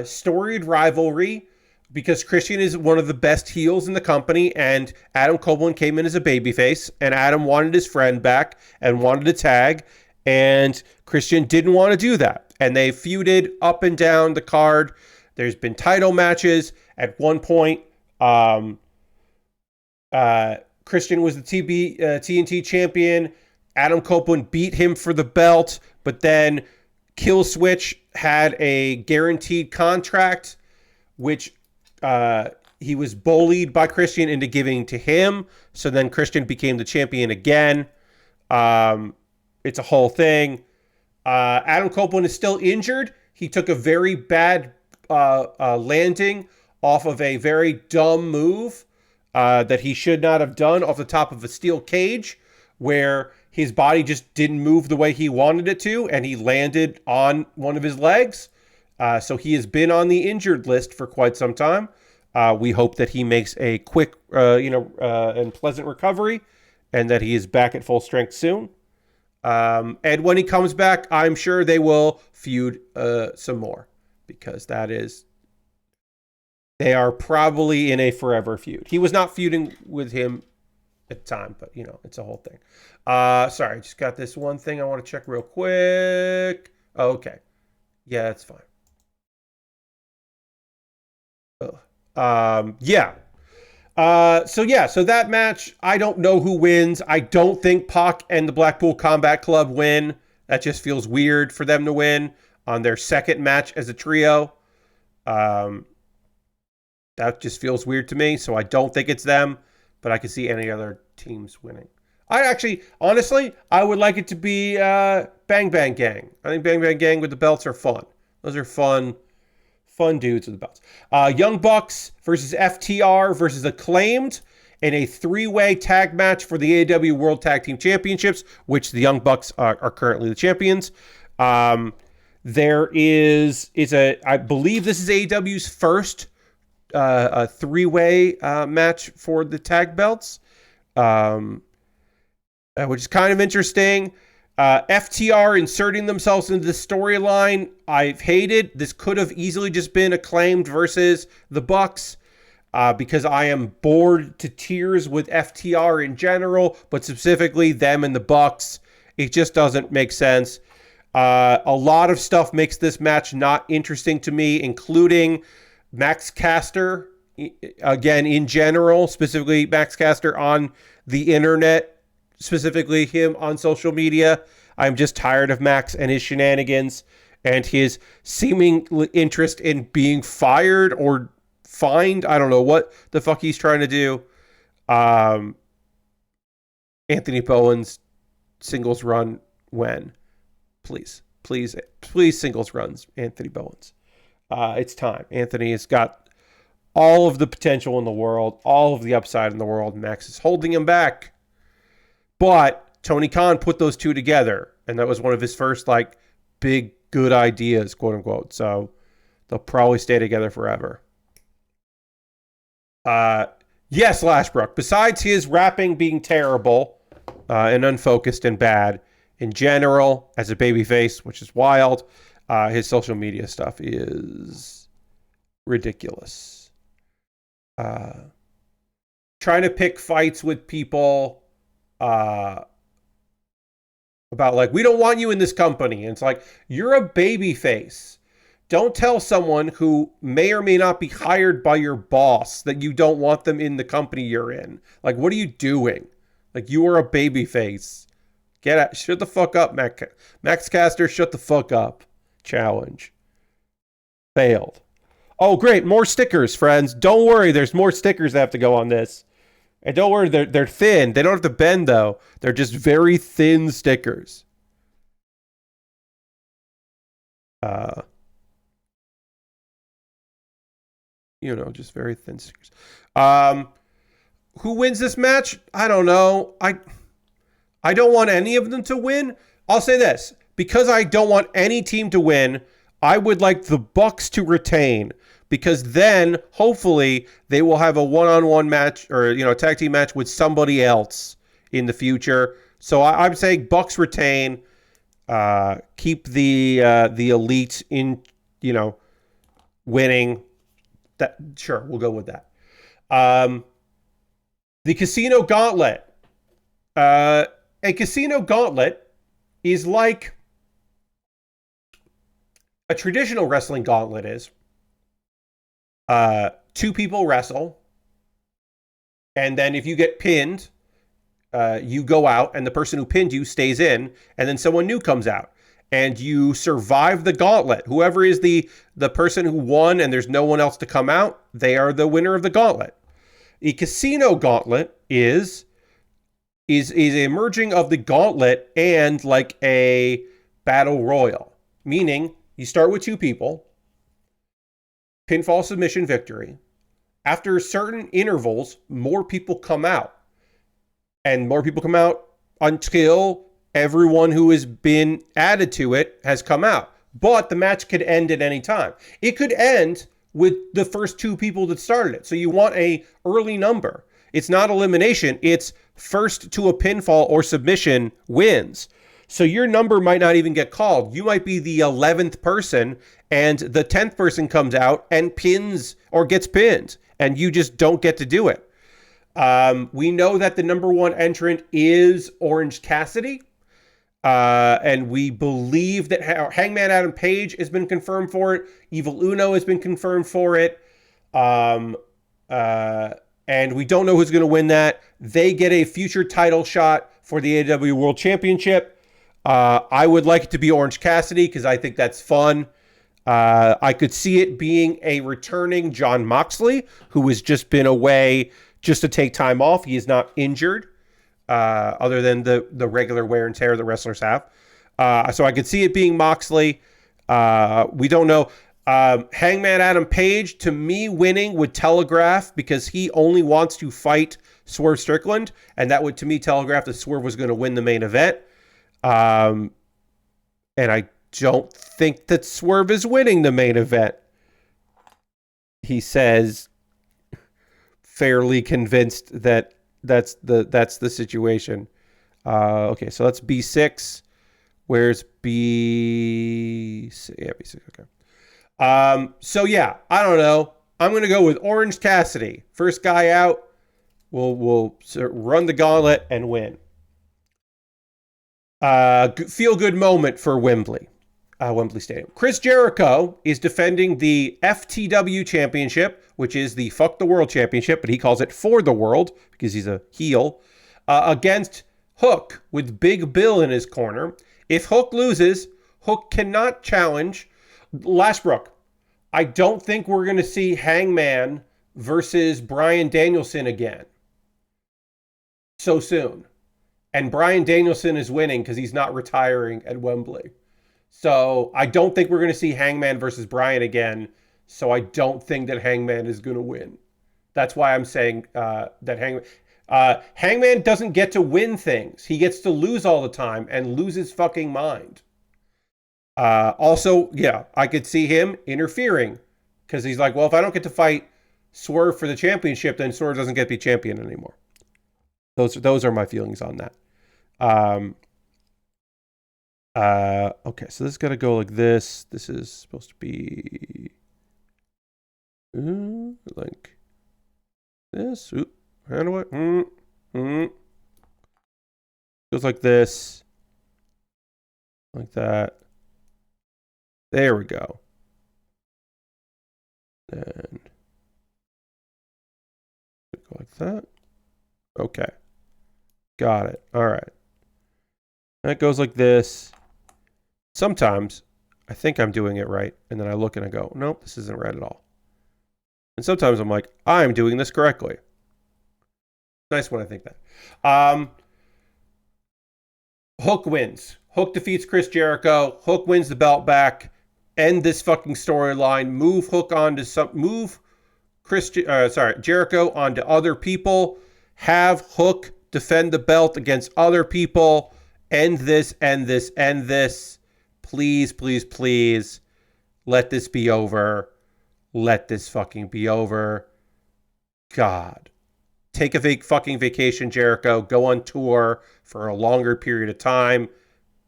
storied rivalry because Christian is one of the best heels in the company, and Adam Copeland came in as a babyface, and Adam wanted his friend back and wanted to tag, and Christian didn't want to do that. And they feuded up and down the card. There's been title matches. At one point, Christian was the TNT champion. Adam Copeland beat him for the belt, but then Killswitch had a guaranteed contract, which he was bullied by Christian into giving to him. So then Christian became the champion again. It's a whole thing. Adam Copeland is still injured. He took a very bad landing off of a very dumb move that he should not have done off the top of a steel cage, where his body just didn't move the way he wanted it to, and he landed on one of his legs. So he has been on the injured list for quite some time. We hope that he makes a quick, and pleasant recovery, and that he is back at full strength soon. And when he comes back, I'm sure they will feud some more, because they are probably in a forever feud. He was not feuding with him at the time, but it's a whole thing. Sorry, I just got this one thing I want to check real quick. Oh, okay. Yeah, that's fine. Yeah. So that match, I don't know who wins. I don't think Pac and the Blackpool Combat Club win. That just feels weird for them to win on their second match as a trio. That just feels weird to me, so I don't think it's them, but I can see any other teams winning. Honestly, I would like it to be Bang Bang Gang. I think Bang Bang Gang with the belts are fun. Those are fun dudes with the belts. Young Bucks versus FTR versus Acclaimed in a three-way tag match for the AEW World Tag Team Championships, which the Young Bucks are currently the champions. I believe this is AEW's first a three-way match for the tag belts, which is kind of interesting. FTR inserting themselves into the storyline, I've hated. This could have easily just been Acclaimed versus the Bucks, because I am bored to tears with FTR in general, but specifically them and the Bucks. It just doesn't make sense. A lot of stuff makes this match not interesting to me, including Max Caster, again, in general, specifically Max Caster on the internet, specifically him on social media. I'm just tired of Max and his shenanigans and his seeming interest in being fired or fined. I don't know what the fuck he's trying to do. Anthony Bowen's singles run when? Please singles runs, Anthony Bowen's. It's time. Anthony has got all of the potential in the world, all of the upside in the world. Max is holding him back. But Tony Khan put those two together, and that was one of his first, big, good ideas, quote unquote. So they'll probably stay together forever. Yes, Lashbrook. Besides his rapping being terrible and unfocused and bad, in general, as a babyface, which is wild, his social media stuff is ridiculous. Trying to pick fights with people about we don't want you in this company. And it's you're a babyface. Don't tell someone who may or may not be hired by your boss that you don't want them in the company you're in. What are you doing? You are a babyface. Get out. Shut the fuck up, Max Caster. Shut the fuck up. Challenge. Failed. Oh, great. More stickers, friends. Don't worry. There's more stickers that have to go on this. And don't worry. They're thin. They don't have to bend, though. They're just very thin stickers. Just very thin stickers. Who wins this match? I don't know. I don't want any of them to win. I'll say this. Because I don't want any team to win, I would like the Bucks to retain, because then hopefully they will have a one-on-one match or a tag team match with somebody else in the future. So I'm saying Bucks retain, keep the elite in, winning. That sure, we'll go with that. The Casino Gauntlet. A Casino Gauntlet is like a traditional wrestling gauntlet is. Two people wrestle, and then if you get pinned, you go out, and the person who pinned you stays in, and then someone new comes out, and you survive the gauntlet. Whoever is the person who won, and there's no one else to come out, they are the winner of the gauntlet. A Casino Gauntlet is a merging of the gauntlet and like a battle royal, meaning you start with two people, pinfall, submission, victory. After certain intervals, more people come out. And more people come out until everyone who has been added to it has come out. But the match could end at any time. It could end with the first two people that started it. So you want a early number. It's not elimination. It's first to a pinfall or submission wins. So your number might not even get called. You might be the 11th person, and the 10th person comes out and pins or gets pinned, and you just don't get to do it. We know that the number one entrant is Orange Cassidy, and we believe that Hangman Adam Page has been confirmed for it. Evil Uno has been confirmed for it. And we don't know who's going to win that. They get a future title shot for the AEW World Championship. I would like it to be Orange Cassidy because I think that's fun. I could see it being a returning Jon Moxley, who has just been away just to take time off. He is not injured, other than the regular wear and tear that wrestlers have. So I could see it being Moxley. We don't know. Hangman Adam Page, to me, winning would telegraph, because he only wants to fight Swerve Strickland, and that would, to me, telegraph that Swerve was going to win the main event. And I don't think that Swerve is winning the main event. He says, fairly convinced that that's the situation. Okay, so that's B6. Where's B6? Yeah, B6. Okay. So yeah, I don't know. I'm gonna go with Orange Cassidy. First guy out. We'll run the gauntlet and win. Feel good moment for Wembley Stadium. Chris Jericho is defending the FTW Championship, which is the Fuck the World Championship, but he calls it For the World because he's a heel, against Hook with Big Bill in his corner. If Hook loses, Hook cannot challenge Lashbrook. I don't think we're going to see Hangman versus Bryan Danielson again so soon. And Bryan Danielson is winning because he's not retiring at Wembley. So I don't think we're going to see Hangman versus Bryan again. So I don't think that Hangman is going to win. That's why I'm saying that Hangman doesn't get to win things. He gets to lose all the time and lose his fucking mind. Also, yeah, I could see him interfering because he's like, well, if I don't get to fight Swerve for the championship, then Swerve doesn't get to be champion anymore. Those are my feelings on that. Okay, so this is gonna go like this. This is supposed to be like this. How do I? Goes like this, like that. There we go. And go like that. Okay, got it. All right. That goes like this. Sometimes I think I'm doing it right, and then I look and I go, nope, this isn't right at all. And sometimes I'm like, I'm doing this correctly. Nice when I think that. Hook wins. Hook defeats Chris Jericho. Hook wins the belt back. End this fucking storyline. Move Hook onto Jericho onto other people. Have Hook defend the belt against other people. End this, end this, end this. Please, please, please. Let this be over. Let this fucking be over. God. Take a fucking vacation, Jericho. Go on tour for a longer period of time.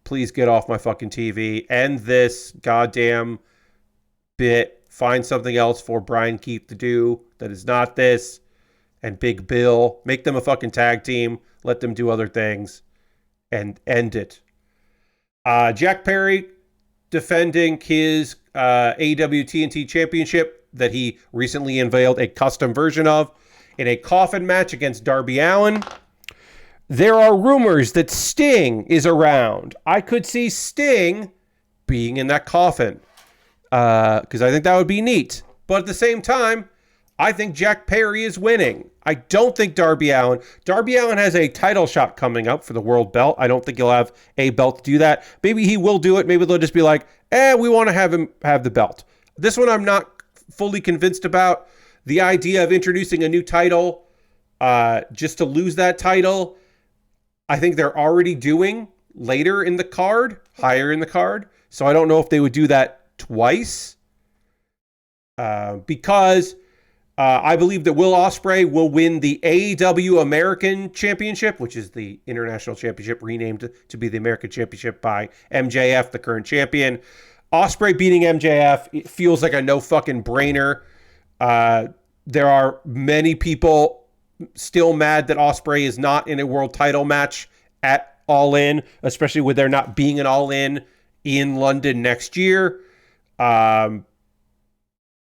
Please get off my fucking TV. End this goddamn bit. Find something else for Brian Keith to do that is not this. And Big Bill. Make them a fucking tag team. Let them do other things. And end it. Jack Perry defending his AEW TNT Championship that he recently unveiled a custom version of in a coffin match against Darby Allin. There are rumors that Sting is around. I could see Sting being in that coffin because I think that would be neat. But at the same time, I think Jack Perry is winning. I don't think Darby Allin has a title shot coming up for the world belt. I don't think he'll have a belt to do that. Maybe he will do it. Maybe they'll just be like, we want to have him have the belt. This one I'm not fully convinced about. The idea of introducing a new title just to lose that title, I think they're already doing later in the card, higher in the card. So I don't know if they would do that twice because I believe that Will Ospreay will win the AEW American Championship, which is the International Championship renamed to be the American Championship by MJF, the current champion. Ospreay beating MJF, it feels like a no fucking brainer. There are many people still mad that Ospreay is not in a world title match at All In, especially with there not being an All In London next year. But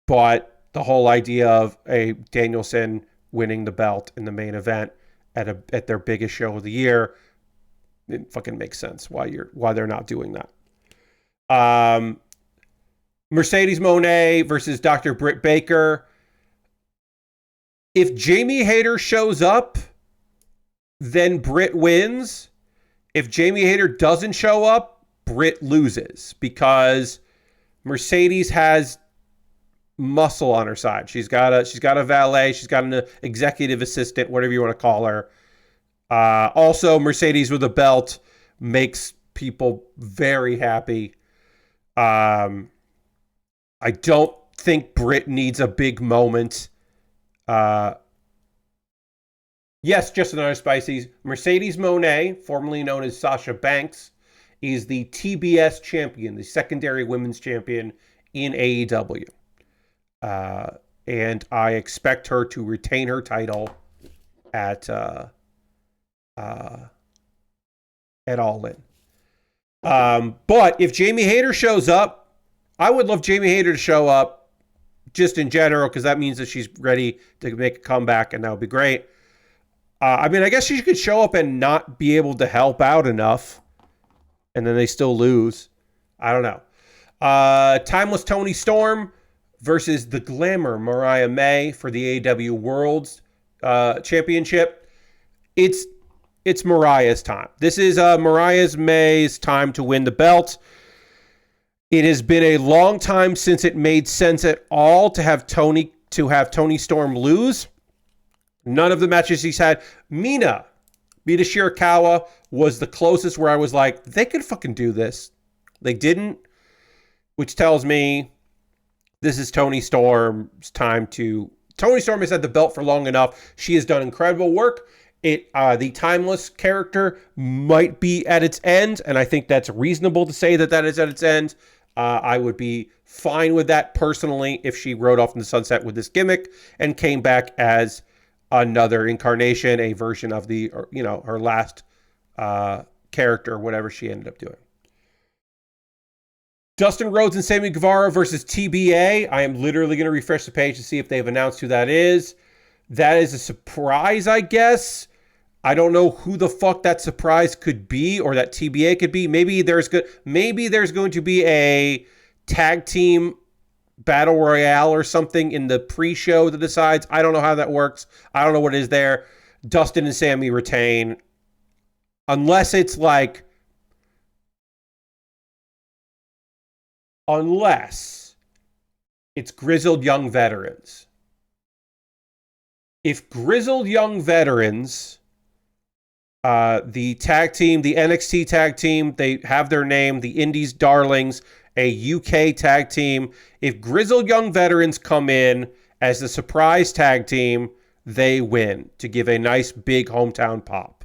the whole idea of a Danielson winning the belt in the main event at their biggest show of the year, it fucking makes sense why they're not doing that. Mercedes Moné versus Dr. Britt Baker. If Jamie Hayter shows up, then Britt wins. If Jamie Hayter doesn't show up, Britt loses because Mercedes has muscle on her side. She's got a valet, she's got an executive assistant, whatever you want to call her. Also, Mercedes with a belt makes people very happy. I don't think Britt needs a big moment. Yes, just another Spices. Mercedes Moné, formerly known as Sasha Banks, is the TBS champion, the secondary women's champion in AEW. And I expect her to retain her title at All In. But if Jamie Hayter shows up, I would love Jamie Hayter to show up just in general, because that means that she's ready to make a comeback, and that would be great. I guess she could show up and not be able to help out enough, and then they still lose. I don't know. Timeless Toni Storm versus the Glamour Mariah May for the AEW World's Championship. It's Mariah's time. This is Mariah May's time to win the belt. It has been a long time since it made sense at all to have Toni Storm lose. None of the matches he's had. Mina Shirakawa was the closest where I was like, they could fucking do this. They didn't, which tells me this is Toni Storm's time to... Toni Storm has had the belt for long enough. She has done incredible work. The Timeless character might be at its end, and I think that's reasonable to say that is at its end. I would be fine with that personally if she rode off in the sunset with this gimmick and came back as another incarnation, a version of her last character, whatever she ended up doing. Dustin Rhodes and Sammy Guevara versus TBA. I am literally going to refresh the page to see if they've announced who that is. That is a surprise, I guess. I don't know who the fuck that surprise could be, or that TBA could be. Maybe there's going to be a tag team battle royale or something in the pre-show that decides. I don't know how that works. I don't know what is there. Dustin and Sammy retain, unless it's grizzled young veterans. If grizzled young veterans The tag team, the NXT tag team, they have their name, the Indies Darlings, a UK tag team. If Grizzled Young Veterans come in as the surprise tag team, they win to give a nice big hometown pop.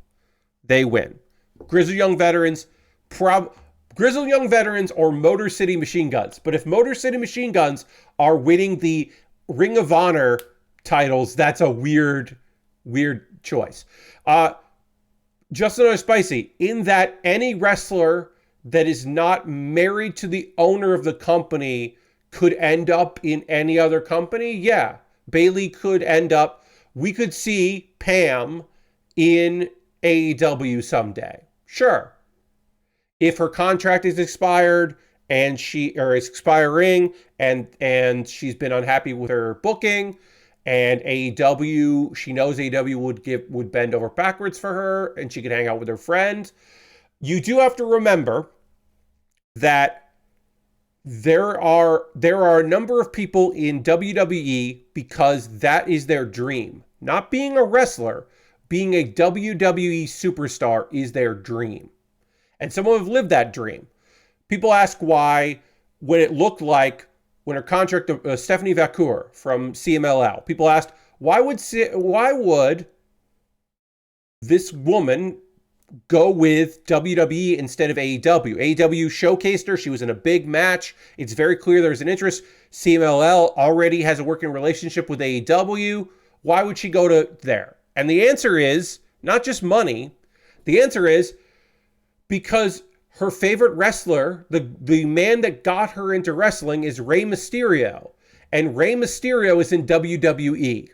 They win. Grizzled Young Veterans, Grizzled Young Veterans or Motor City Machine Guns. But if Motor City Machine Guns are winning the Ring of Honor titles, that's a weird choice. Just another spicy, in that any wrestler that is not married to the owner of the company could end up in any other company. Yeah, Bayley could end up, we could see Pam in AEW someday. Sure. If her contract is expired and is expiring and she's been unhappy with her booking, and AEW, she knows AEW would bend over backwards for her and she could hang out with her friend. You do have to remember that there are a number of people in WWE because that is their dream. Not being a wrestler, being a WWE superstar is their dream. And some have lived that dream. People ask why, when it looked like, when her contract, Stephanie Vacour from CMLL, people asked, why would this woman go with WWE instead of AEW? AEW showcased her. She was in a big match. It's very clear there's an interest. CMLL already has a working relationship with AEW. Why would she go to there? And the answer is not just money. The answer is because her favorite wrestler, the man that got her into wrestling, is Rey Mysterio. And Rey Mysterio is in WWE.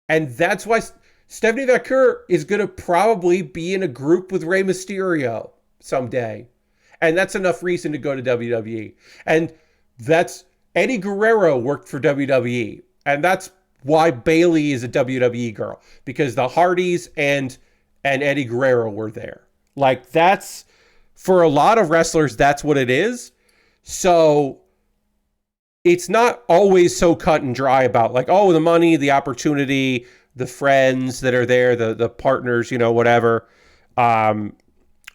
And that's why Stephanie Vacour is going to probably be in a group with Rey Mysterio someday. And that's enough reason to go to WWE. And that's Eddie Guerrero worked for WWE. And that's why Bayley is a WWE girl. Because the Hardys and Eddie Guerrero were there. Like, that's, for a lot of wrestlers, that's what it is. So it's not always so cut and dry about, like, oh, the money, the opportunity, the friends that are there, the partners, whatever, the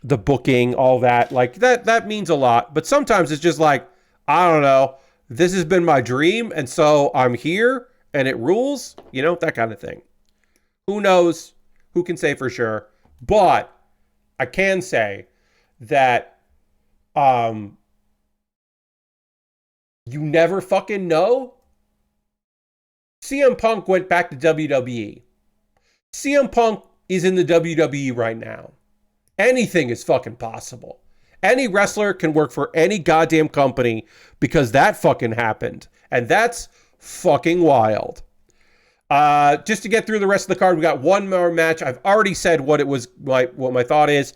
booking, all that. Like, that means a lot. But sometimes it's just like, I don't know, this has been my dream, and so I'm here, and it rules, that kind of thing. Who knows? Who can say for sure? But I can say that you never fucking know. CM Punk went back to WWE. CM Punk is in the WWE right now. Anything is fucking possible. Any wrestler can work for any goddamn company because that fucking happened. And that's fucking wild. Just to get through the rest of the card, we got one more match. I've already said what my thought is.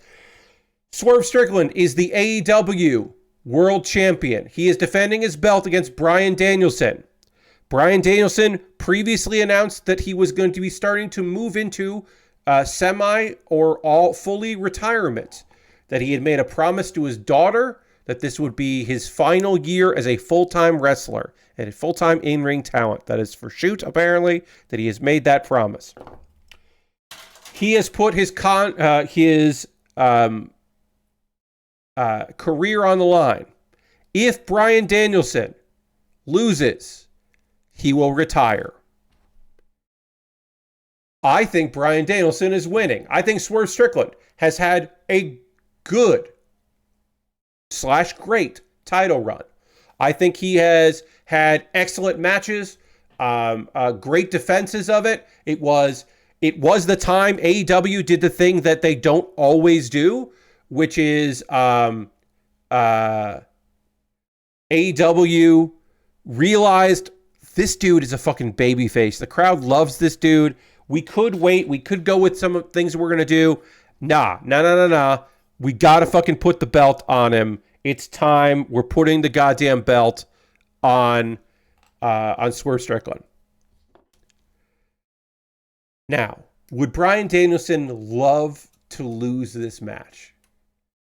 Swerve Strickland is the AEW World Champion. He is defending his belt against Bryan Danielson. Bryan Danielson previously announced that he was going to be starting to move into semi or all fully retirement. That he had made a promise to his daughter that this would be his final year as a full-time wrestler and a full-time in-ring talent. That is for shoot, apparently, that he has made that promise. He has put his career on the line. If Bryan Danielson loses, he will retire. I think Bryan Danielson is winning. I think Swerve Strickland has had a good / great title run. I think he has had excellent matches, great defenses of it. It was the time AEW did the thing that they don't always do, which is AEW realized this dude is a fucking babyface. The crowd loves this dude. We could wait. We could go with some things we're going to do. Nah. We got to fucking put the belt on him. It's time. We're putting the goddamn belt on Swerve Strickland. Now, would Bryan Danielson love to lose this match?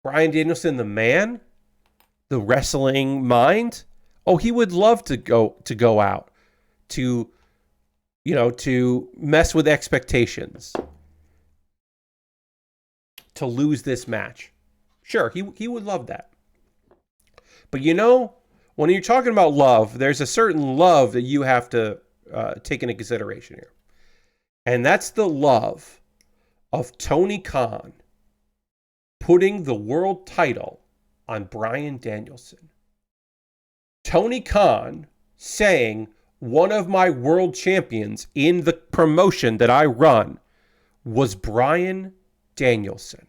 Bryan Danielson, the man? The wrestling mind? Oh, he would love to go out to mess with expectations. to lose this match. Sure, he would love that. But you know, when you're talking about love, there's a certain love that you have to take into consideration here. And that's the love of Tony Khan putting the world title on Bryan Danielson. Tony Khan saying one of my world champions in the promotion that I run was Bryan Danielson.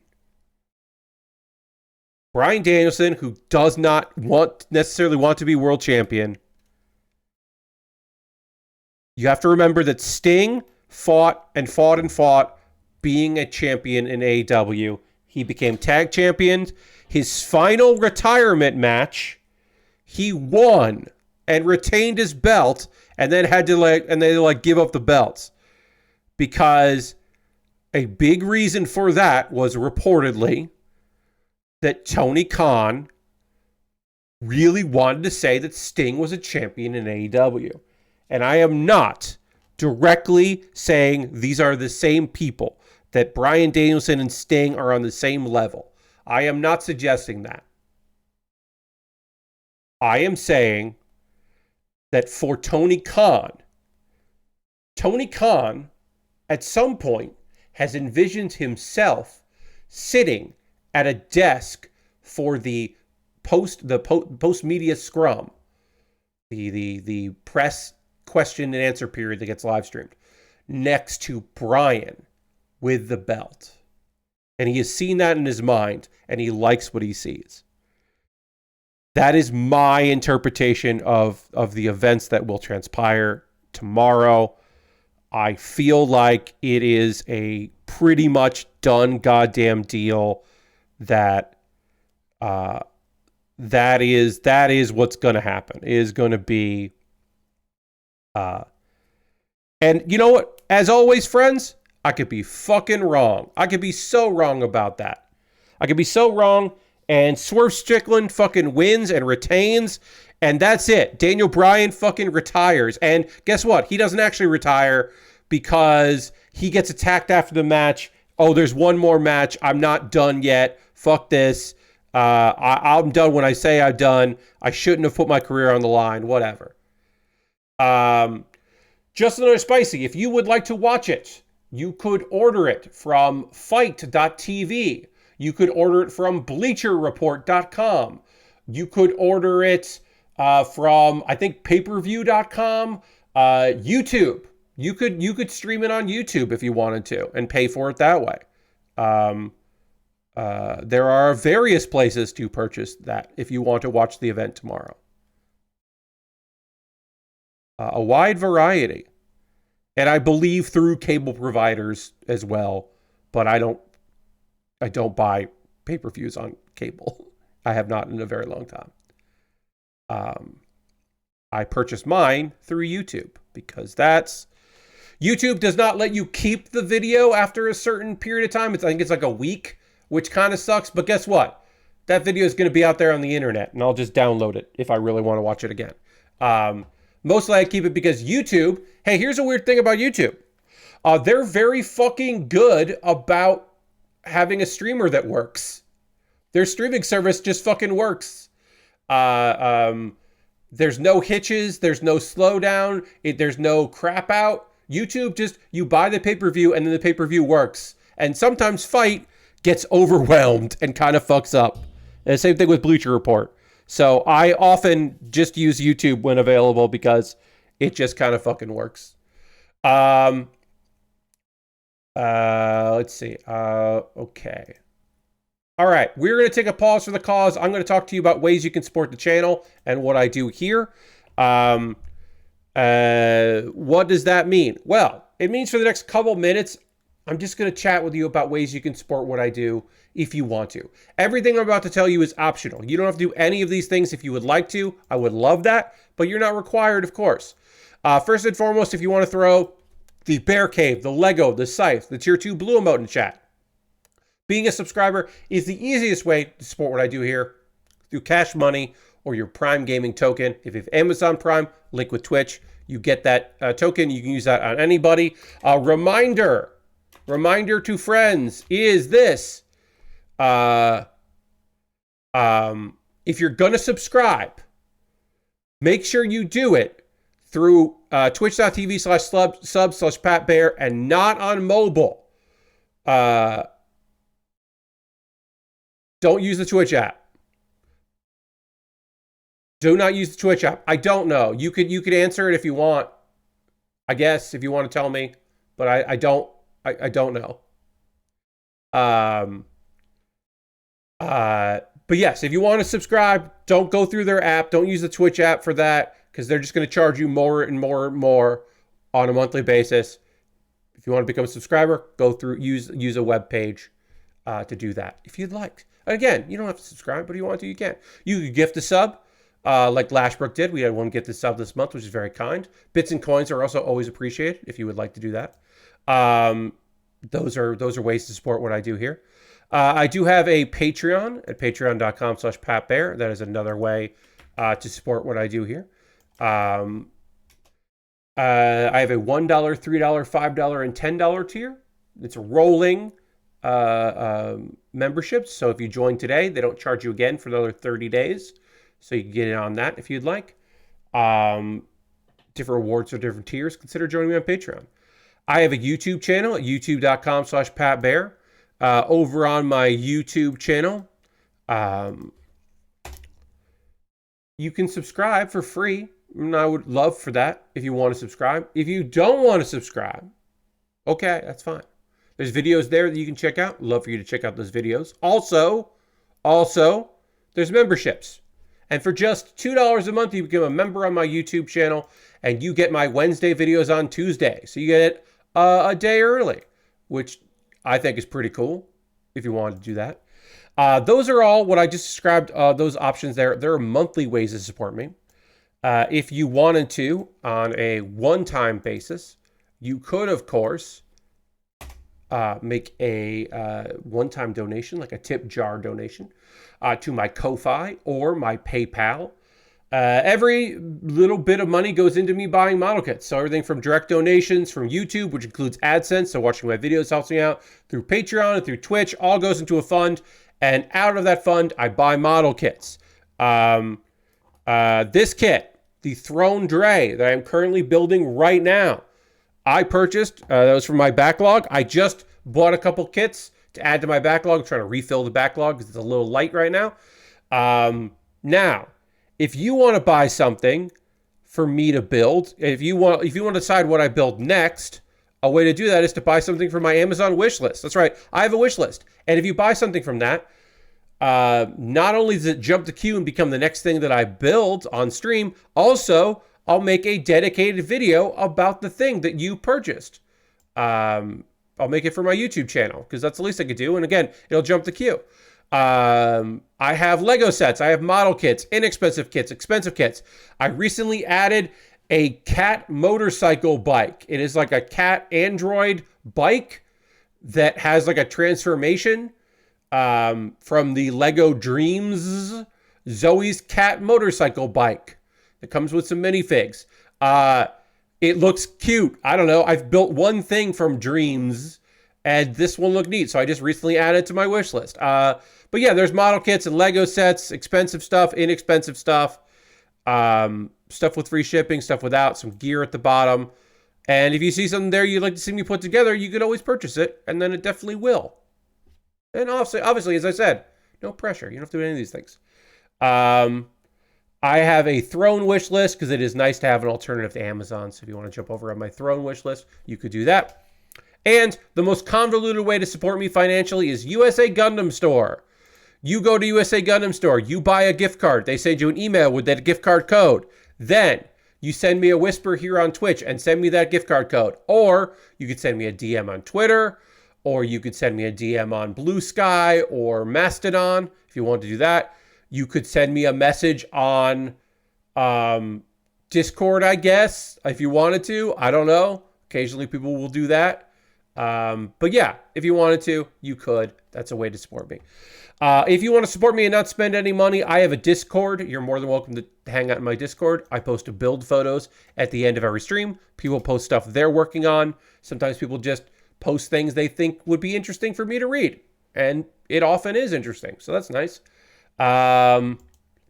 Bryan Danielson, who does not necessarily want to be world champion. You have to remember that Sting fought being a champion in AEW. He became tag champion. His final retirement match, he won and retained his belt, and then had to give up the belts, because a big reason for that was reportedly that Tony Khan really wanted to say that Sting was a champion in AEW. And I am not directly saying these are the same people, that Bryan Danielson and Sting are on the same level. I am not suggesting that. I am saying that for Tony Khan at some point has envisioned himself sitting at a desk for the post media scrum, the press question and answer period that gets live streamed, next to Bryan with the belt. And he has seen that in his mind, and he likes what he sees. That is my interpretation of the events that will transpire tomorrow. I feel like it is a pretty much done goddamn deal that that is what's going to happen. It is going to be and you know what? As always, friends, I could be fucking wrong. I could be so wrong about that. I could be so wrong, and Swerve Strickland fucking wins and retains, and that's it. Daniel Bryan fucking retires. And guess what? He doesn't actually retire because he gets attacked after the match. Oh, there's one more match. I'm not done yet. Fuck this. I'm done when I say I'm done. I shouldn't have put my career on the line. Whatever. Just another spicy. If you would like to watch it, you could order it from fight.tv. You could order it from bleacherreport.com. You could order it from, I think, payperview.com, YouTube. You could stream it on YouTube if you wanted to and pay for it that way. There are various places to purchase that if you want to watch the event tomorrow. A wide variety. And I believe through cable providers as well, but I don't buy pay-per-views on cable. I have not in a very long time. I purchased mine through YouTube because YouTube does not let you keep the video after a certain period of time. I think it's like a week, which kind of sucks. But guess what? That video is going to be out there on the internet, and I'll just download it if I really want to watch it again. Mostly I keep it because YouTube, hey, here's a weird thing about YouTube. They're very fucking good about having a streamer that works. Their streaming service just fucking works. There's no hitches. There's no slowdown. There's no crap out. YouTube just, you buy the pay-per-view and then the pay-per-view works. And sometimes Fight gets overwhelmed and kind of fucks up. And the same thing with Bleacher Report. So I often just use YouTube when available because it just kind of fucking works. Let's see. Okay. All right. We're going to take a pause for the cause. I'm going to talk to you about ways you can support the channel and what I do here. What does that mean? Well, it means for the next couple minutes, I'm just going to chat with you about ways you can support what I do if you want to. Everything I'm about to tell you is optional. You don't have to do any of these things if you would like to. I would love that, but you're not required, of course. First and foremost, if you want to throw the Bear Cave, the Lego, the Scythe, the Tier 2 Blue emote in chat. Being a subscriber is the easiest way to support what I do here through Cash Money or your Prime Gaming token. If you have Amazon Prime, link with Twitch, you get that token. You can use that on anybody. Reminder to friends is this. Uh, if you're going to subscribe, make sure you do it through twitch.tv/sub/Pat Baer and not on mobile. Don't use the Twitch app. Do not use the Twitch app. I don't know. You could answer it if you want. I guess if you want to tell me, but I don't know. But yes, if you want to subscribe, don't go through their app. Don't use the Twitch app for that because they're just going to charge you more and more and more on a monthly basis. If you want to become a subscriber, go through use a web page to do that if you'd like. And again, you don't have to subscribe, but if you want to, you can. You could gift a sub. Like Lashbrook did. We had one get the sub this month, which is very kind. Bits and coins are also always appreciated if you would like to do that. Those are ways to support what I do here. I do have a Patreon at patreon.com/Pat Baer. That is another way to support what I do here. I have a $1, $3, $5, and $10 tier. It's a rolling memberships. So if you join today, they don't charge you again for another 30 days. So you can get in on that if you'd like. Different rewards or different tiers. Consider joining me on Patreon. I have a YouTube channel at youtube.com/Pat Baer. Over on my YouTube channel, you can subscribe for free. And I would love for that if you want to subscribe. If you don't want to subscribe, okay, that's fine. There's videos there that you can check out. Love for you to check out those videos. Also, there's memberships. And for just $2 a month, you become a member on my YouTube channel, and you get my Wednesday videos on Tuesday. So you get it a day early, which I think is pretty cool if you wanted to do that. Those are all what I just described, those options there. There are monthly ways to support me. If you wanted to, on a one-time basis, you could, of course, make a one-time donation, like a tip jar donation, to my Ko-Fi or my PayPal. Every little bit of money goes into me buying model kits. So everything from direct donations from YouTube, which includes AdSense, so watching my videos helps me out, through Patreon and through Twitch, all goes into a fund. And out of that fund, I buy model kits. This kit, the Throne Drei, that I'm currently building right now, I purchased. That was from my backlog. I just bought a couple kits to add to my backlog. I'm trying to refill the backlog because it's a little light right now. Now, if you want to buy something for me to build, if you want to decide what I build next, a way to do that is to buy something from my Amazon wish list. That's right. I have a wish list. And if you buy something from that, not only does it jump the queue and become the next thing that I build on stream, also I'll make a dedicated video about the thing that you purchased. I'll make it for my YouTube channel because that's the least I could do. And again, it'll jump the queue. I have Lego sets. I have model kits, inexpensive kits, expensive kits. I recently added a cat motorcycle bike. It is like a cat android bike that has like a transformation from the Lego Dreams Zoe's cat motorcycle bike. It comes with some minifigs. It looks cute. I don't know. I've built one thing from Dreams, and this one looked neat, so I just recently added it to my wish list. But yeah, there's model kits and Lego sets, expensive stuff, inexpensive stuff, stuff with free shipping, stuff without, some gear at the bottom. And if you see something there you'd like to see me put together, you could always purchase it, and then it definitely will. And obviously, as I said, no pressure. You don't have to do any of these things. I have a Throne wish list because it is nice to have an alternative to Amazon. So if you want to jump over on my Throne wish list, you could do that. And the most convoluted way to support me financially is USA Gundam Store. You go to USA Gundam Store, you buy a gift card. They send you an email with that gift card code. Then you send me a whisper here on Twitch and send me that gift card code. Or you could send me a DM on Twitter, or you could send me a DM on Blue Sky or Mastodon if you want to do that. You could send me a message on Discord, I guess, if you wanted to. I don't know. Occasionally people will do that. But yeah, if you wanted to, you could. That's a way to support me. If you want to support me and not spend any money, I have a Discord. You're more than welcome to hang out in my Discord. I post build photos at the end of every stream. People post stuff they're working on. Sometimes people just post things they think would be interesting for me to read. and it often is interesting. So that's nice. A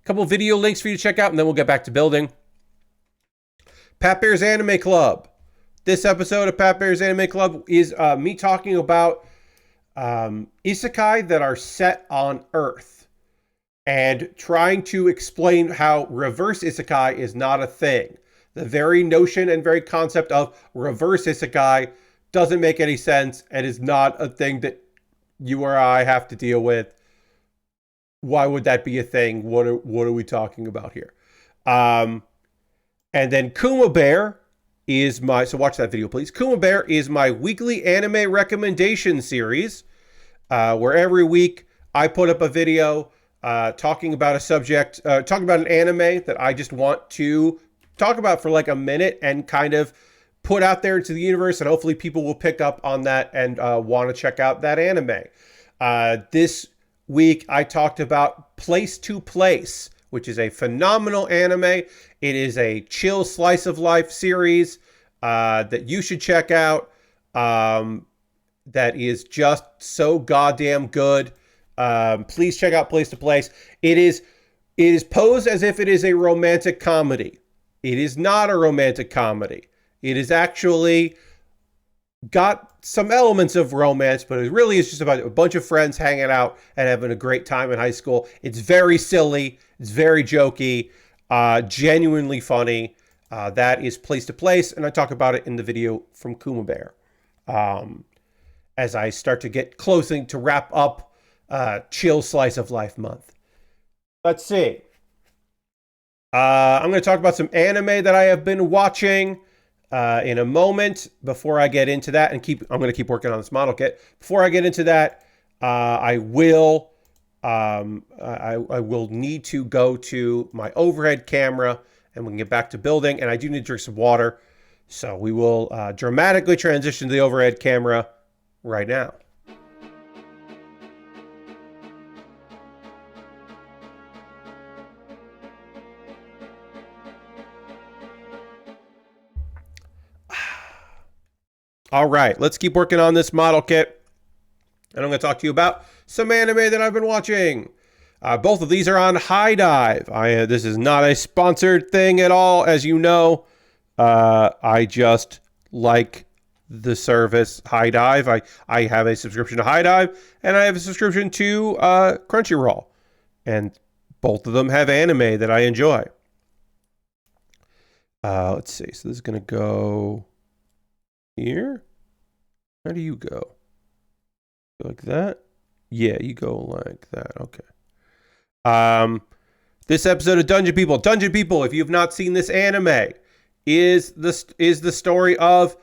couple video links for you to check out, and then we'll get back to building. Pat Bear's Anime Club. This episode of Pat Bear's Anime Club is me talking about isekai that are set on Earth and trying to explain how reverse isekai is not a thing. The very notion and very concept of reverse isekai doesn't make any sense and is not a thing that you or I have to deal with. Why would that be a thing? What are we talking about here? And then Kuma Baer is my, so watch that video, please. Kuma Baer is my weekly anime recommendation series, where every week I put up a video talking about a subject, talking about an anime that I just want to talk about for like a minute and kind of put out there into the universe, and hopefully people will pick up on that and want to check out that anime. This week I talked about Place to Place, which is a phenomenal anime. It is a chill slice of life series that you should check out. That is just so goddamn good. Please check out Place to Place. It is posed as if it is a romantic comedy. It is not a romantic comedy. It is actually got some elements of romance, but it really is just about a bunch of friends hanging out and having a great time in high school. It's very silly. It's very jokey, genuinely funny. That is Place to Place, and I talk about it in the video from Kuma Baer. As I start to get closing to wrap up Chill Slice of Life month. Let's see. I'm going to talk about some anime that I have been watching in a moment. Before I get into that, and I'm going to keep working on this model kit. Before I get into that, I will need to go to my overhead camera, and we can get back to building. And I do need to drink some water, so we will dramatically transition to the overhead camera right now. All right, let's keep working on this model kit. And I'm going to talk to you about some anime that I've been watching. Both of these are on High Dive. This is not a sponsored thing at all, as you know. I just like the service High Dive. I have a subscription to High Dive, and I have a subscription to Crunchyroll. And both of them have anime that I enjoy. Let's see. So this is going to go here. How do you go? Go like that? Yeah, you go like that. Okay. This episode of Dungeon People, if you've not seen this anime, is the story of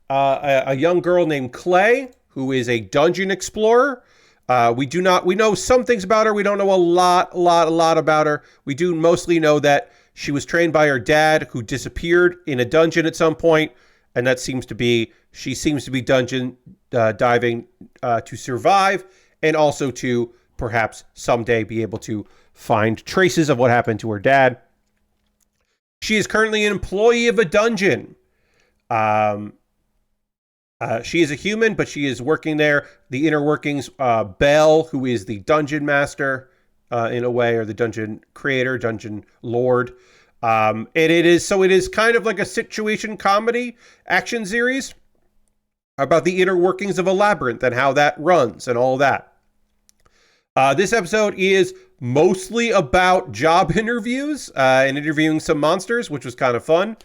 a young girl named Clay, who is a dungeon explorer. We know some things about her. We don't know a lot about her. We do mostly know that she was trained by her dad, who disappeared in a dungeon at some point, and she seems to be dungeon diving to survive, and also to perhaps someday be able to find traces of what happened to her dad. She is currently an employee of a dungeon. She is a human, but she is working there. The inner workings, Belle, who is the dungeon master, in a way, or the dungeon creator, dungeon lord. And it is kind of like a situation comedy action series about the inner workings of a labyrinth and how that runs and all that. This episode is mostly about job interviews and interviewing some monsters, which was kind of fun.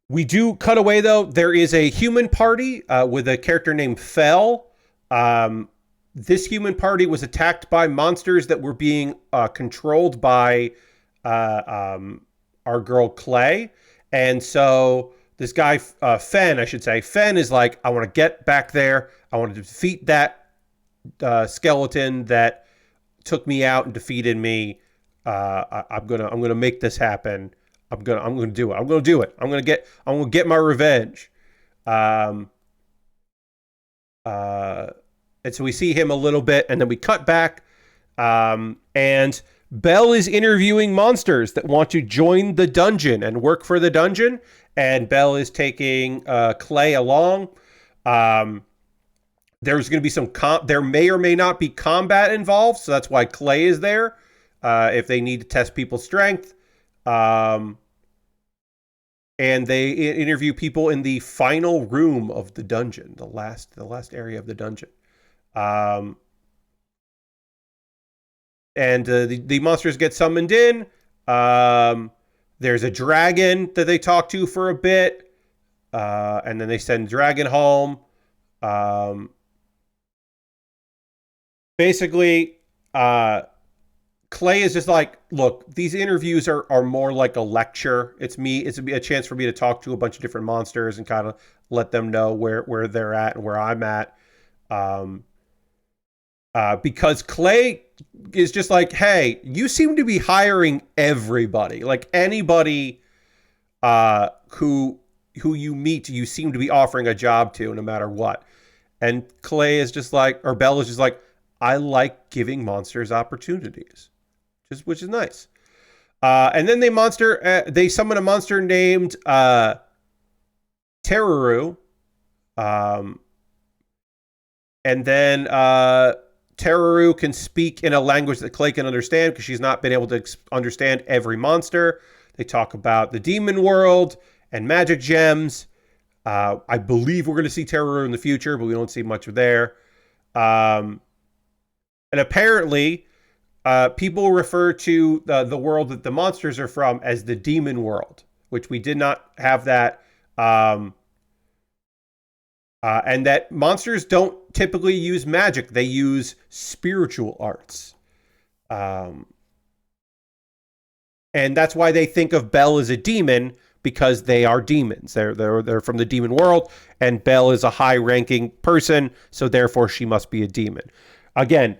We do cut away, though. There is a human party with a character named Fell. This human party was attacked by monsters that were being controlled by our girl Clay. And so this guy, Fen is like, I want to get back there. I want to defeat that skeleton that took me out and defeated me. I'm gonna make this happen. I'm gonna do it. I'm gonna get my revenge. And so we see him a little bit, and then we cut back, and Belle is interviewing monsters that want to join the dungeon and work for the dungeon, and Belle is taking Clay along. there's going to be some there may or may not be combat involved, so that's why Clay is there if they need to test people's strength. And they interview people in the final room of the dungeon, the last area of the dungeon. And the monsters get summoned in. There's a dragon that they talk to for a bit, and then they send Dragon home. Basically, Clay is just like, look, these interviews are more like a lecture. It's a chance for me to talk to a bunch of different monsters and kind of let them know where they're at and where I'm at. Because Clay is just like, hey, you seem to be hiring everybody. Like anybody who you meet, you seem to be offering a job to no matter what. And Clay is just like, or Belle is just like, I like giving monsters opportunities, which is nice. And then they summon a monster named Teruru. And then Teruru can speak in a language that Clay can understand because she's not been able to understand every monster. They talk about the demon world and magic gems. I believe we're going to see Teruru in the future, but we don't see much of there. And apparently, people refer to the world that the monsters are from as the demon world, which we did not have that. And that monsters don't typically use magic. They use spiritual arts. And that's why they think of Belle as a demon, because they are demons. They're from the demon world, and Belle is a high-ranking person, so therefore she must be a demon. Again,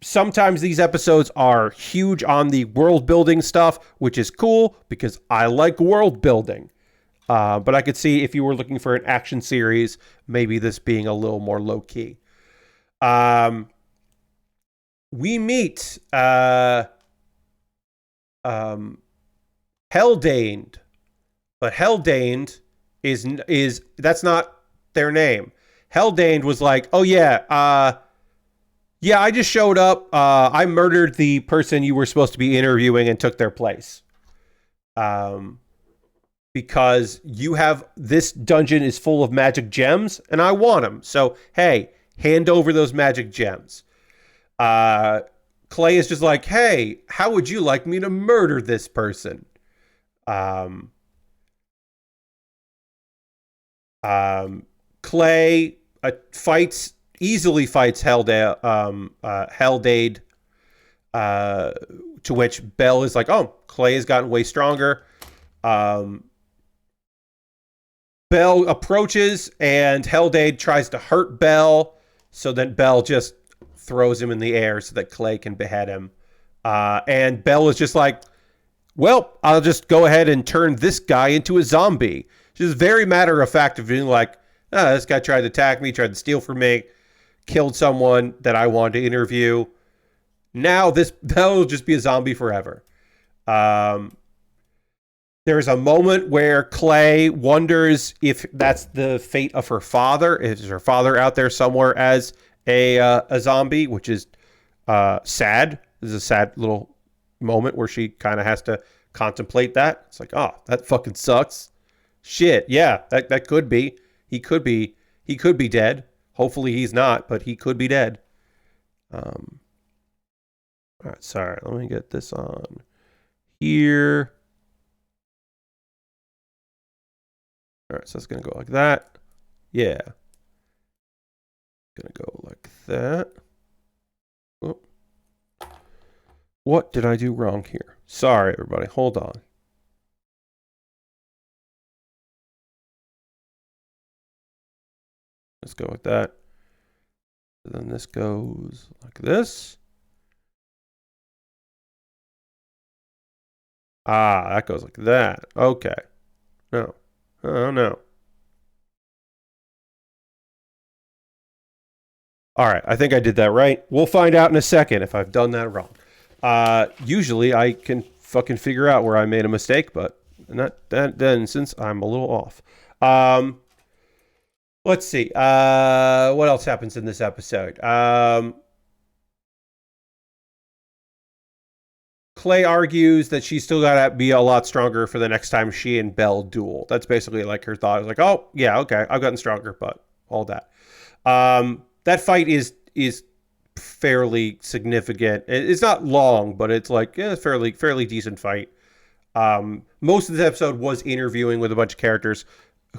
sometimes these episodes are huge on the world-building stuff, which is cool, because I like world-building. But I could see if you were looking for an action series, maybe this being a little more low-key. We meet Helldaned, but Helldaned is that's not their name. Helldaned was like, oh yeah, I just showed up. I murdered the person you were supposed to be interviewing and took their place. Because this dungeon is full of magic gems and I want them. So, hey, hand over those magic gems. Clay is just like, hey, how would you like me to murder this person? Clay easily fights Helldaned, to which Belle is like, oh, Clay has gotten way stronger. Belle approaches and Helldaned tries to hurt Belle, so then Belle just throws him in the air so that Clay can behead him. And Belle is just like, well, I'll just go ahead and turn this guy into a zombie. She's very matter of fact of being like, this guy tried to attack me, tried to steal from me, killed someone that I wanted to interview. Now Belle will just be a zombie forever. There's a moment where Clay wonders if that's the fate of her father. Is her father out there somewhere as a zombie, which is sad. This is a sad little moment where she kind of has to contemplate that. It's like, oh, that fucking sucks. Shit, yeah, that could be. He could be dead. Hopefully he's not, but he could be dead. All right, sorry. Let me get this on here. All right, so it's going to go like that. Yeah. Going to go like that. Oh. What did I do wrong here? Sorry, everybody. Hold on. Let's go like that. And then this goes like this. That goes like that. Okay. No. Oh, no. All right. I think I did that right. We'll find out in a second if I've done that wrong. Usually I can fucking figure out where I made a mistake, but not that then since I'm a little off. Let's see. What else happens in this episode? Clay argues that she's still got to be a lot stronger for the next time she and Belle duel. That's basically like her thought. Like, oh yeah, okay, I've gotten stronger, but all that. That fight is fairly significant. It's not long, but it's like fairly decent fight. Most of this episode was interviewing with a bunch of characters,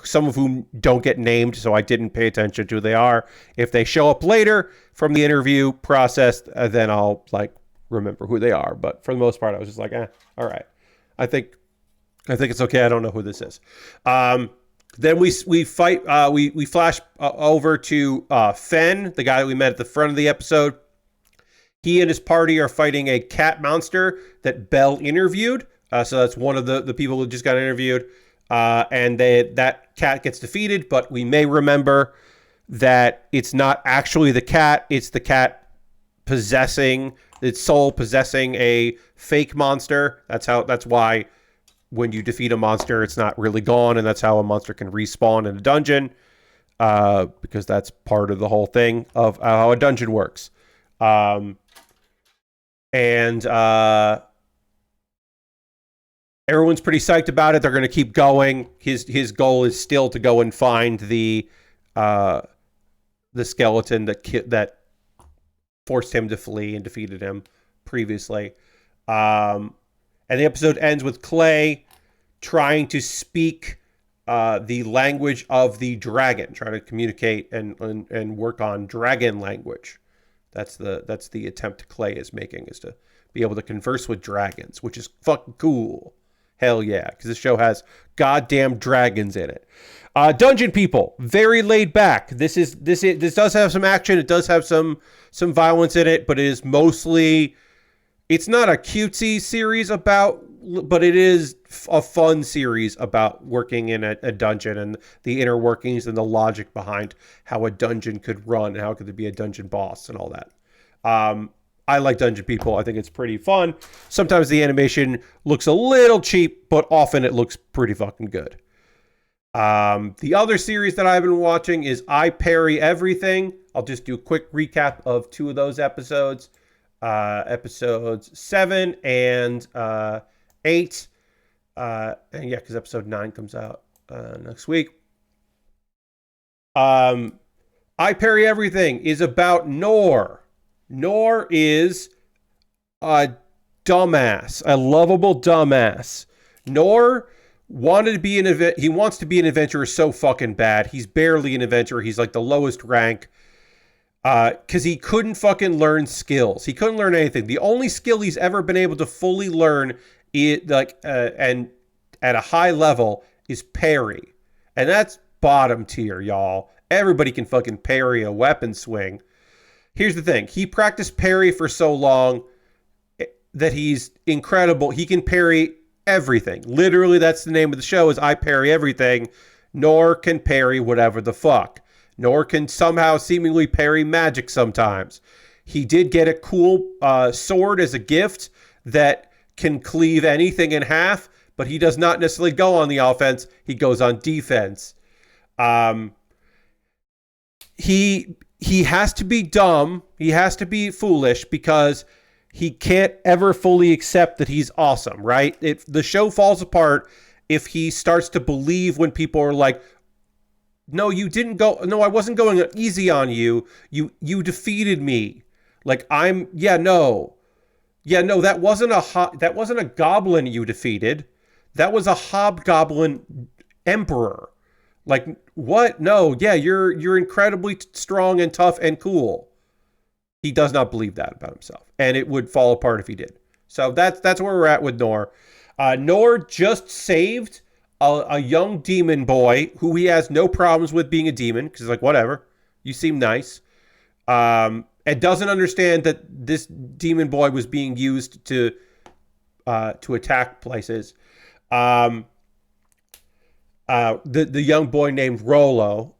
some of whom don't get named, so I didn't pay attention to who they are. If they show up later from the interview process, then I'll like remember who they are. But for the most part, I was just like, all right. I think it's okay. I don't know who this is. Then we fight. We flash over to Fen, the guy that we met at the front of the episode. He and his party are fighting a cat monster that Belle interviewed. So that's one of the people who just got interviewed. And that cat gets defeated, but we may remember that it's not actually the cat. It's the cat possessing, its soul possessing a fake monster. That's why when you defeat a monster, it's not really gone. And that's how a monster can respawn in a dungeon. Because that's part of the whole thing of how a dungeon works. Everyone's pretty psyched about it. They're going to keep going. His goal is still to go and find the skeleton that forced him to flee and defeated him previously. And the episode ends with Clay trying to speak the language of the dragon, trying to communicate and work on dragon language. That's the attempt Clay is making, is to be able to converse with dragons, which is fucking cool. Hell yeah, because this show has goddamn dragons in it. Dungeon people, very laid back. This does have some action. It does have some violence in it, but it is mostly. It's not a cutesy series but it is a fun series about working in a dungeon and the inner workings and the logic behind how a dungeon could run and how it could be a dungeon boss and all that. I like Dungeon People. I think it's pretty fun. Sometimes the animation looks a little cheap, but often it looks pretty fucking good. The other series that I've been watching is I Parry Everything. I'll just do a quick recap of two of those episodes. Episodes 7 and 8. And yeah, because episode 9 comes out next week. I Parry Everything is about Noor. Noor is a dumbass, a lovable dumbass. Noor wanted to be he wants to be an adventurer so fucking bad. He's barely an adventurer. He's like the lowest rank. Because he couldn't fucking learn skills. He couldn't learn anything. The only skill he's ever been able to fully learn and at a high level is parry. And that's bottom tier, y'all. Everybody can fucking parry a weapon swing. Here's the thing. He practiced parry for so long that he's incredible. He can parry everything. Literally, that's the name of the show, is I Parry Everything. Noor can parry whatever the fuck. Noor can somehow seemingly parry magic sometimes. He did get a cool sword as a gift that can cleave anything in half, but he does not necessarily go on the offense. He goes on defense. He has to be dumb. He has to be foolish because he can't ever fully accept that he's awesome, right? If the show falls apart if he starts to believe when people are like, no, you didn't go. No, I wasn't going easy on you. You defeated me. Like no, that wasn't a goblin you defeated. That was a hobgoblin emperor. Like, what? No, yeah, you're incredibly strong and tough and cool. He does not believe that about himself, and it would fall apart if he did. So that's where we're at with Noor. Noor just saved a young demon boy who he has no problems with being a demon because he's like, whatever, you seem nice. And doesn't understand that this demon boy was being used to attack places. The young boy named Rollo.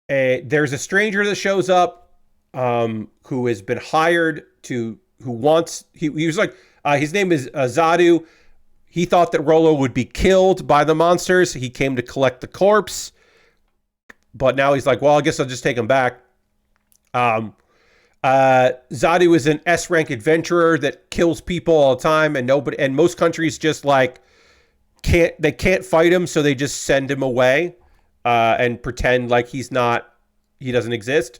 There's a stranger that shows up who has been hired he was like, his name is Zadu. He thought that Rollo would be killed by the monsters. He came to collect the corpse. but now he's like, well, I guess I'll just take him back. Um, Zadu is an S rank adventurer that kills people all the time, and most countries just like can't fight him, so they just send him away and pretend like he doesn't exist.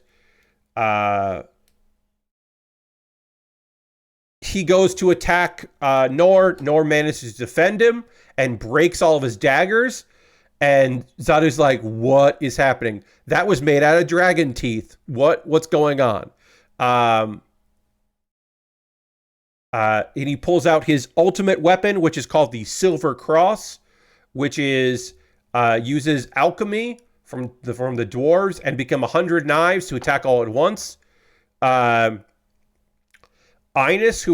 He goes to attack Nor. Nor manages to defend him and breaks all of his daggers. And Zadu's like, what is happening? That was made out of dragon teeth. What's going on? And he pulls out his ultimate weapon, which is called the Silver Cross, which is uses alchemy from the dwarves and become 100 knives to attack all at once. Ines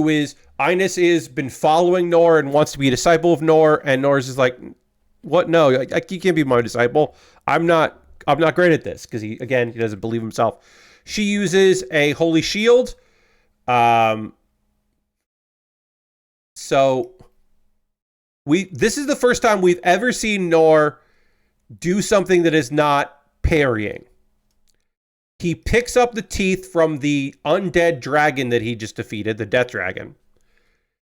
is been following Nor and wants to be a disciple of Nor, and Nor's just like, what? No, you can't be my disciple. I'm not great at this, because he doesn't believe himself. She uses a holy shield. So this is the first time we've ever seen Nor do something that is not parrying. He picks up the teeth from the undead dragon that he just defeated, the death dragon,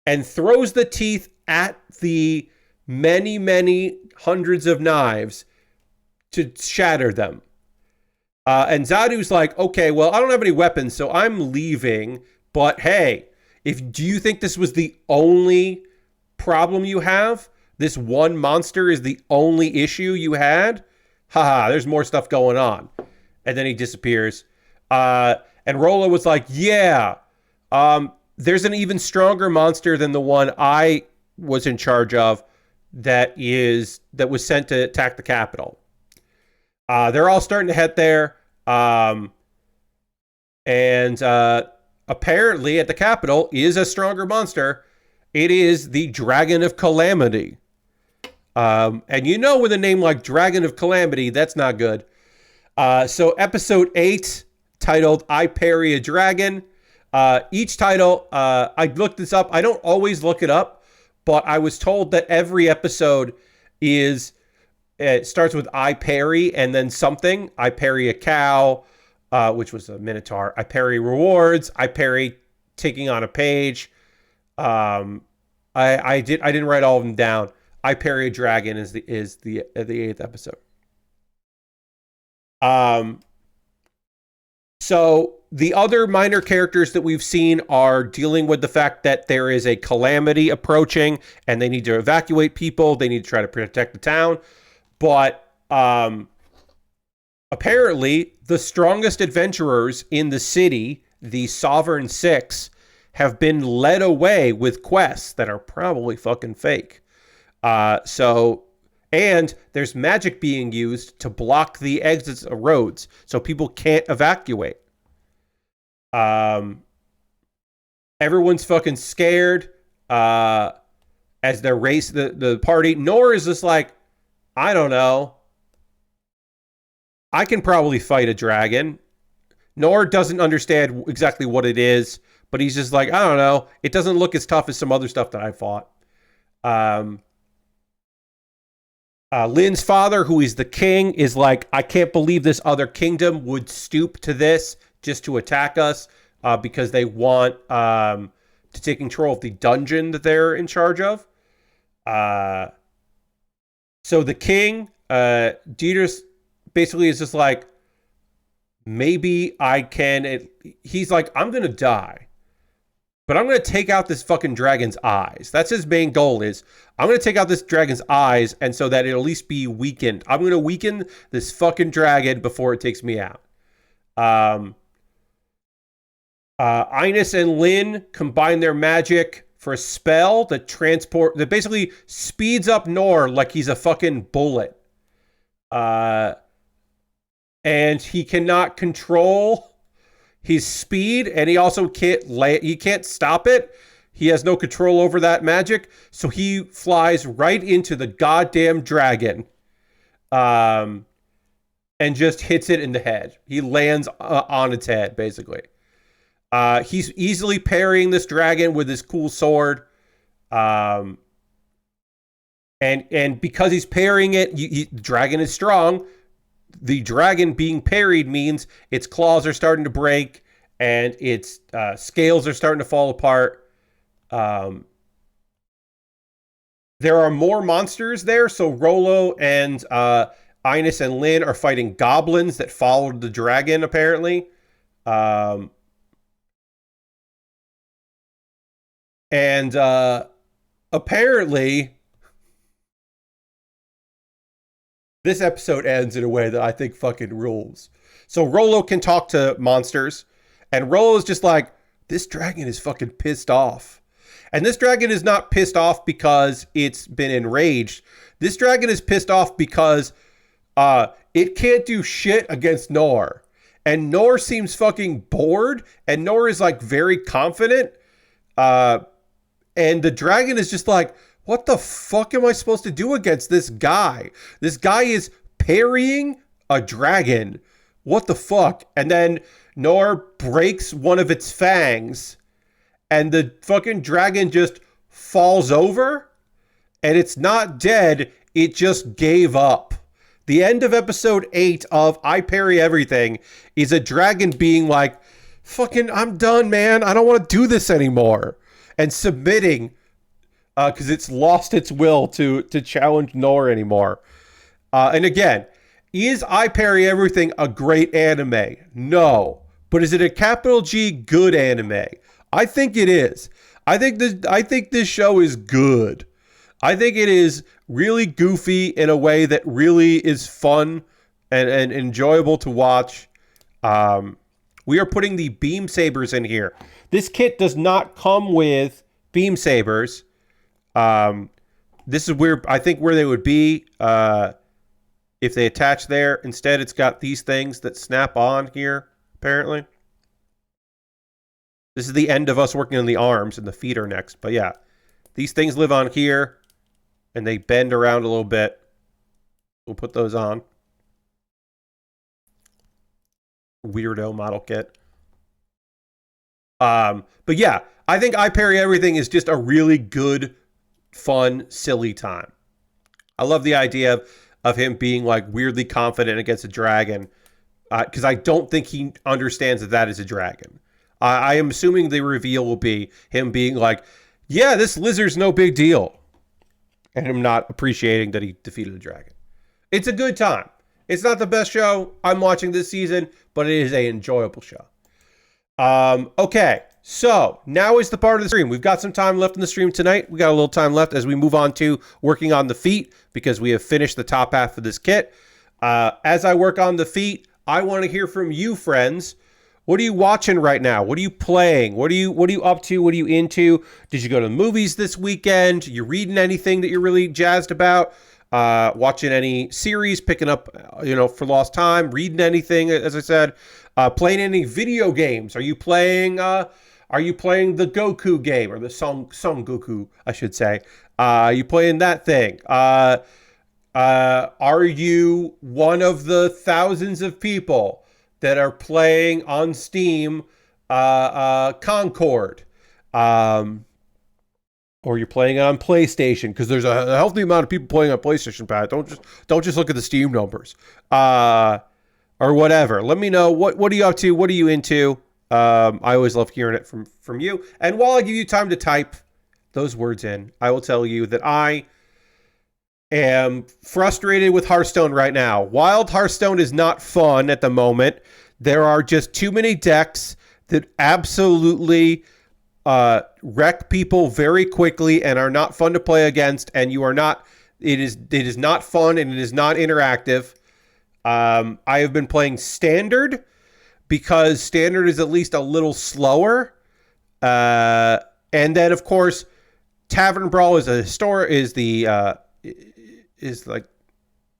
and throws the teeth at the many, many hundreds of knives to shatter them. And Zadu's like, okay, well, I don't have any weapons, so I'm leaving. But hey, do you think this was the only problem you have? This one monster is the only issue you had? Haha, there's more stuff going on. And then he disappears. And Rolla was like, yeah, there's an even stronger monster than the one I was in charge of that was sent to attack the capital. They're all starting to head there. And apparently at the capital is a stronger monster. It is the Dragon of Calamity. And with a name like Dragon of Calamity, that's not good. So episode 8, titled I Parry a Dragon. Each title, I looked this up. I don't always look it up, but I was told that every episode it starts with I parry and then something. I parry a cow, which was a minotaur. I parry rewards. I parry taking on a page. I didn't write all of them down. I parry a dragon is the 8th episode. So the other minor characters that we've seen are dealing with the fact that there is a calamity approaching and they need to evacuate people. They need to try to protect the town. But apparently the strongest adventurers in the city, the Sovereign Six, have been led away with quests that are probably fucking fake. And there's magic being used to block the exits of roads so people can't evacuate. Everyone's fucking scared as they race the party. Nor is just like, I don't know. I can probably fight a dragon. Nor doesn't understand exactly what it is, but he's just like, I don't know. It doesn't look as tough as some other stuff that I fought. Lynn's father, who is the king, is like, I can't believe this other kingdom would stoop to this just to attack us because they want to take control of the dungeon that they're in charge of. So the king, Dietrich, basically is just like, maybe I can. He's like, I'm going to die, but I'm going to take out this fucking dragon's eyes. That's his main goal is, I'm going to take out this dragon's eyes, and so that it'll at least be weakened. I'm going to weaken this fucking dragon before it takes me out. Ines and Lynn combine their magic for a spell that basically speeds up Nor like he's a fucking bullet. And he cannot control his speed, and he also can't stop it. He has no control over that magic, so he flies right into the goddamn dragon, and just hits it in the head. He lands on its head, basically. He's easily parrying this dragon with his cool sword, and because he's parrying it, the dragon is strong. the dragon being parried means its claws are starting to break and its scales are starting to fall apart. There are more monsters there, so Rolo and Ines and Lynn are fighting goblins that followed the dragon, apparently. And apparently, this episode ends in a way that I think fucking rules. So Rolo can talk to monsters, and Rolo's just like, this dragon is fucking pissed off. And this dragon is not pissed off because it's been enraged. This dragon is pissed off because it can't do shit against Nor. And Nor seems fucking bored, and Nor is like very confident. And the dragon is just like, what the fuck am I supposed to do against this guy? This guy is parrying a dragon. What the fuck? And then Nor breaks one of its fangs, and the fucking dragon just falls over, and it's not dead. It just gave up. The end of episode 8 of I Parry Everything is a dragon being like, fucking, I'm done, man. I don't want to do this anymore. And submitting because it's lost its will to challenge Nor anymore. And again, is I Parry Everything a great anime? No. But is it a capital G good anime? I think it is. I think this show is good. I think it is really goofy in a way that really is fun and enjoyable to watch. We are putting the beam sabers in here. This kit does not come with beam sabers. This is where I think where they would be if they attach there. Instead, it's got these things that snap on here, apparently. This is the end of us working on the arms, and the feet are next. But yeah, these things live on here, and they bend around a little bit. We'll put those on. Weirdo model kit. But yeah, I think I Parry Everything is just a really good, fun, silly time. I love the idea of him being like weirdly confident against a dragon, because I don't think he understands that is a dragon. I am assuming the reveal will be him being like, yeah, this lizard's no big deal, and him not appreciating that he defeated a dragon. It's a good time. It's not the best show I'm watching this season, but it is an enjoyable show. Okay, so now is the part of the stream. We've got some time left in the stream tonight. We got a little time left as we move on to working on the feet, because we have finished the top half of this kit. As I work on the feet, I want to hear from you, friends. What are you watching right now? What are you playing? What are you up to? What are you into? Did you go to the movies this weekend? You reading anything that you're really jazzed about? Watching any series, picking up, for lost time, reading anything, as I said, playing any video games? Are you playing the Goku game, or the Son Goku, I should say? Are you playing that thing? Are you one of the thousands of people that are playing on Steam Concord? Or you're playing it on PlayStation, because there's a healthy amount of people playing on PlayStation, Pat. Don't just look at the Steam numbers. Or whatever. Let me know, what are you up to? What are you into? I always love hearing it from you. And while I give you time to type those words in, I will tell you that I am frustrated with Hearthstone right now. Wild Hearthstone is not fun at the moment. There are just too many decks that absolutely wreck people very quickly and are not fun to play against, and it is not fun, and it is not interactive. I have been playing Standard, because Standard is at least a little slower. And then of course, Tavern Brawl is like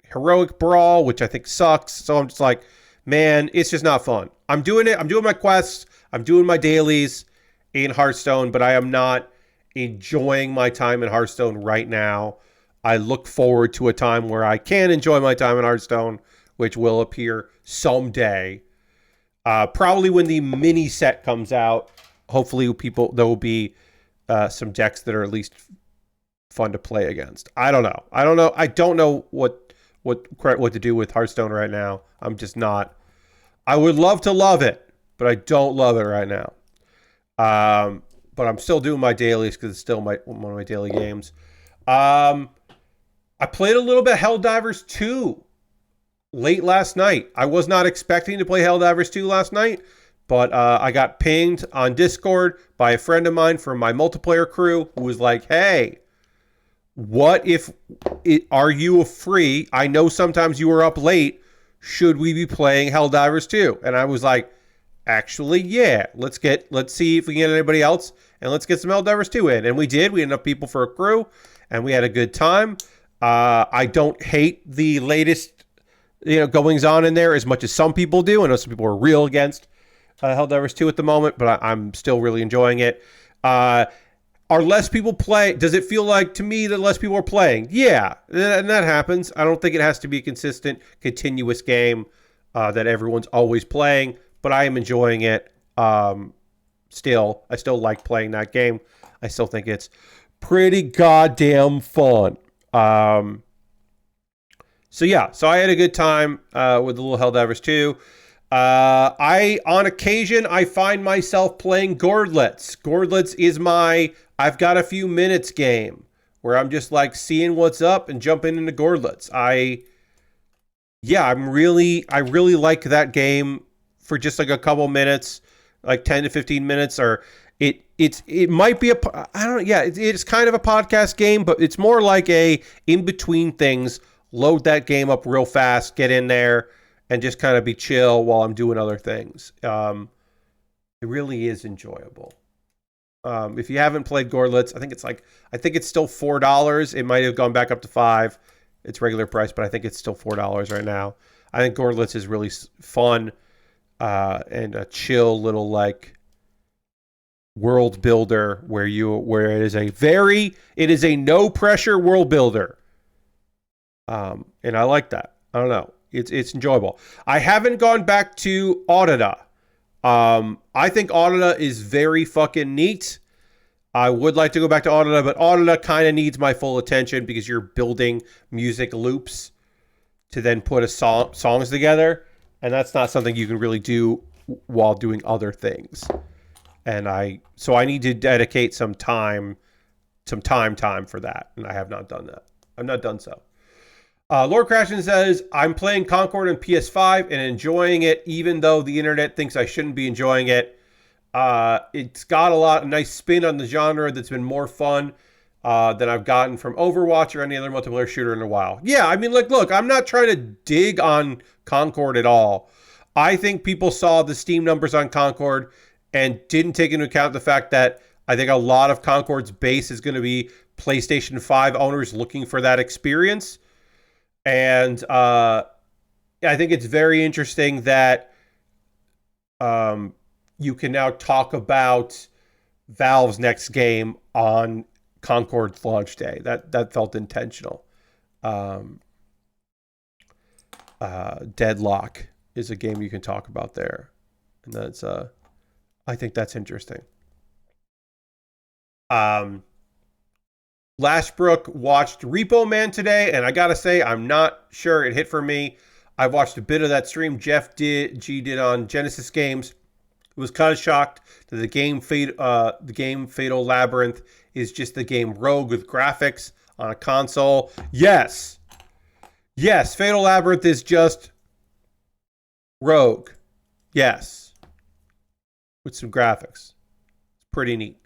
Heroic Brawl, which I think sucks. So I'm just like, man, it's just not fun. I'm doing it. I'm doing my quests. I'm doing my dailies in Hearthstone, but I am not enjoying my time in Hearthstone right now. I look forward to a time where I can enjoy my time in Hearthstone, which will appear someday. Probably when the mini set comes out. Hopefully there will be some decks that are at least fun to play against. I don't know. I don't know what what to do with Hearthstone right now. I'm just not. I would love to love it, but I don't love it right now. But I'm still doing my dailies because it's still one of my daily games. I played a little bit of Helldivers 2 late last night. I was not expecting to play Helldivers 2 last night, but I got pinged on Discord by a friend of mine from my multiplayer crew who was like, hey, what if are you free? I know sometimes you were up late. Should we be playing Helldivers 2? And I was like, actually, yeah. Let's see if we can get anybody else, and let's get some Helldivers 2 in. And we did. We had enough people for a crew, and we had a good time. I don't hate the latest, goings on in there as much as some people do. I know some people are real against Helldivers 2 at the moment, but I'm still really enjoying it. Are less people play? Does it feel like to me that less people are playing? Yeah, and that happens. I don't think it has to be a consistent, continuous game that everyone's always playing, but I am enjoying it. Still, I still like playing that game. I still think it's pretty goddamn fun. So I had a good time with the little Helldivers 2. On occasion, I find myself playing Gordlets. Gordlets is my I've got a few minutes game where I'm just like seeing what's up and jumping into Gordlets. I really like that game for just like a couple minutes, like 10 to 15 minutes, or it might be it's kind of a podcast game, but it's more like a in between things. Load that game up real fast, get in there, and just kind of be chill while I'm doing other things. It really is enjoyable. If you haven't played Gordlets, I think it's still $4. It might have gone back up to $5. It's regular price, but I think it's still $4 right now. I think Gordlets is really fun and a chill little like world builder where it is a no pressure world builder. And I like that. I don't know. It's enjoyable. I haven't gone back to Auditor. I think Auditor is very fucking neat. I would like to go back to Auditor, but Auditor kind of needs my full attention because you're building music loops to then put songs together, and that's not something you can really do while doing other things. And I need to dedicate some time for that, and I have not done that. I've not done so. Lord Crashin says, I'm playing Concord on PS5 and enjoying it, even though the internet thinks I shouldn't be enjoying it. It's got a nice spin on the genre that's been more fun than I've gotten from Overwatch or any other multiplayer shooter in a while. Yeah, I mean, look, I'm not trying to dig on Concord at all. I think people saw the Steam numbers on Concord and didn't take into account the fact that I think a lot of Concord's base is going to be PlayStation 5 owners looking for that experience. And I think it's very interesting that you can now talk about Valve's next game on Concord's launch day. That felt intentional. Deadlock is a game you can talk about there. And that's I think that's interesting. Lashbrook watched Repo Man today, and I gotta say, I'm not sure it hit for me. I watched a bit of that stream Jeff did on Genesis Games. Was kind of shocked that the game Fatal Labyrinth is just the game Rogue with graphics on a console. Yes, Fatal Labyrinth is just Rogue. Yes, with some graphics. It's pretty neat.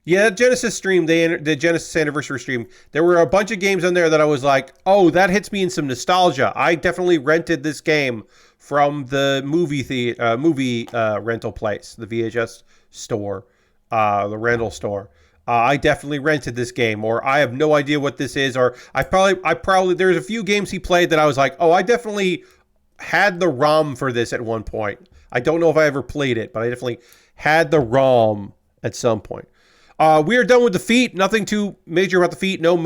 Yeah, that Genesis stream, the Genesis anniversary stream, there were a bunch of games on there that I was like, oh, that hits me in some nostalgia. I definitely rented this game from the movie rental place, the VHS store, the rental store. I definitely rented this game, or I have no idea what this is, or I probably there's a few games he played that I was like, oh, I definitely had the ROM for this at one point. I don't know if I ever played it, but I definitely had the ROM at some point. We are done with the feet. Nothing too major about the feet. No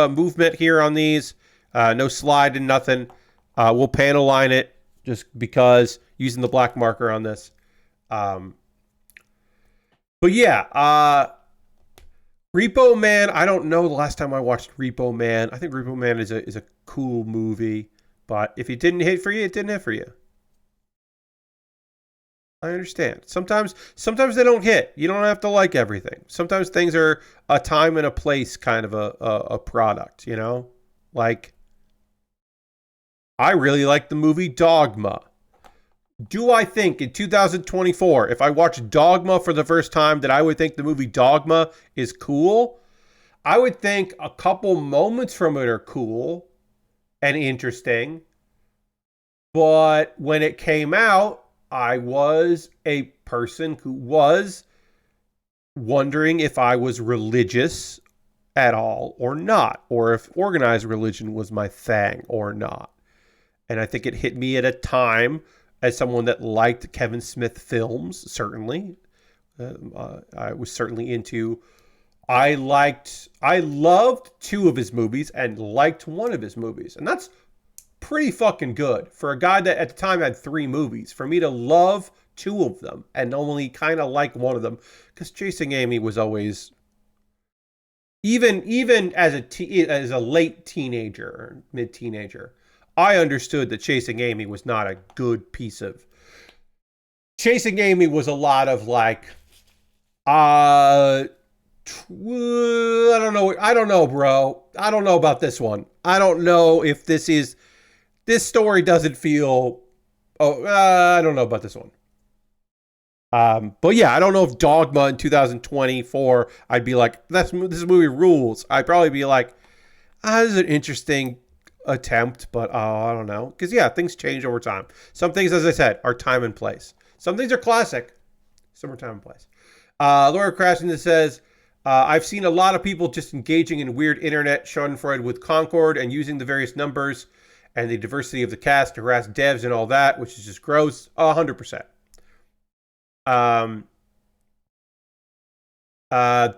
movement here on these. No slide and nothing. We'll panel line it just because using the black marker on this. But yeah, Repo Man, I don't know the last time I watched Repo Man. I think Repo Man is a cool movie, but if it didn't hit for you, it didn't hit for you. I understand. Sometimes they don't hit. You don't have to like everything. Sometimes things are a time and a place kind of a product, you know? Like I really like the movie Dogma. Do I think in 2024, if I watch Dogma for the first time, that I would think the movie Dogma is cool? I would think a couple moments from it are cool and interesting. But when it came out, I was a person who was wondering if I was religious at all or not, or if organized religion was my thing or not. And I think it hit me at a time as someone that liked Kevin Smith films, certainly. I was certainly into. I loved two of his movies and liked one of his movies, and that's pretty fucking good for a guy that at the time had three movies. For me to love two of them and only kind of like one of them, because Chasing Amy was always, even as a late teenager or mid teenager, I understood that Chasing Amy was not a good piece of. Chasing Amy was a lot of like, I don't know. I don't know, bro. I don't know about this one. I don't know if this story doesn't feel. Oh, I don't know about this one. But yeah, I don't know if Dogma in 2024, I'd be like, this movie rules. I'd probably be like, this is an interesting attempt, but I don't know. Because yeah, things change over time. Some things, as I said, are time and place. Some things are classic. Some are time and place. Laura Crashington says, I've seen a lot of people just engaging in weird internet schadenfreude with Concord and using the various numbers and the diversity of the cast to harass devs and all that, which is just gross. 100%.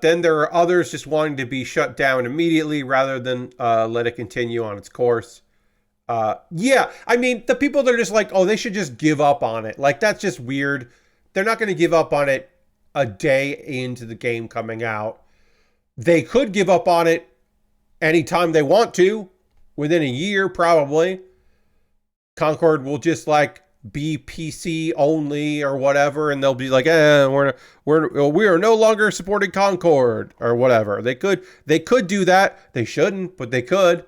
Then there are others just wanting to be shut down immediately rather than let it continue on its course. Yeah, I mean, the people that are just like, oh, they should just give up on it. Like, that's just weird. They're not going to give up on it a day into the game coming out. They could give up on it anytime they want to, within a year, probably. Concord will just like be PC only or whatever, and they'll be like, we are no longer supporting Concord or whatever. They could do that. They shouldn't, but they could.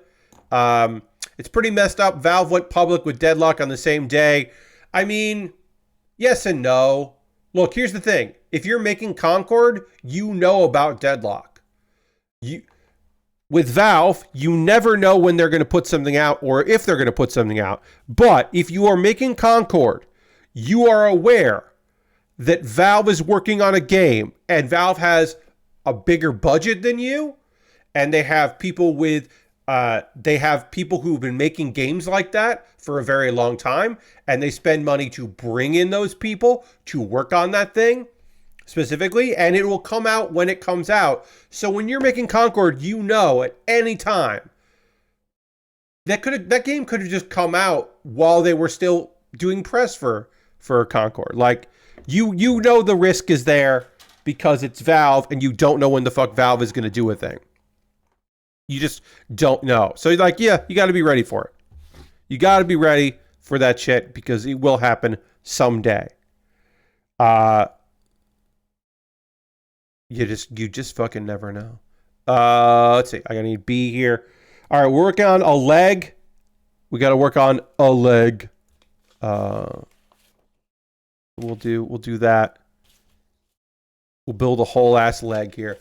It's pretty messed up. Valve went public with Deadlock on the same day. I mean, yes and no. Look, here's the thing. If you're making Concord, you know about Deadlock. With Valve, you never know when they're going to put something out or if they're going to put something out. But if you are making Concord, you are aware that Valve is working on a game and Valve has a bigger budget than you, and they have people who've been making games like that for a very long time, and they spend money to bring in those people to work on that thing specifically, and it will come out when it comes out. So when you're making Concord, you know at any time that game could have just come out while they were still doing press for Concord. Like you know the risk is there because it's Valve, and you don't know when the fuck Valve is going to do a thing. You just don't know. So like, yeah, you got to be ready for it. You got to be ready for that shit because it will happen someday. You just fucking never know. Let's see. I need B here. All right, we're working on a leg. We got to work on a leg. We'll do that. We'll build a whole ass leg here.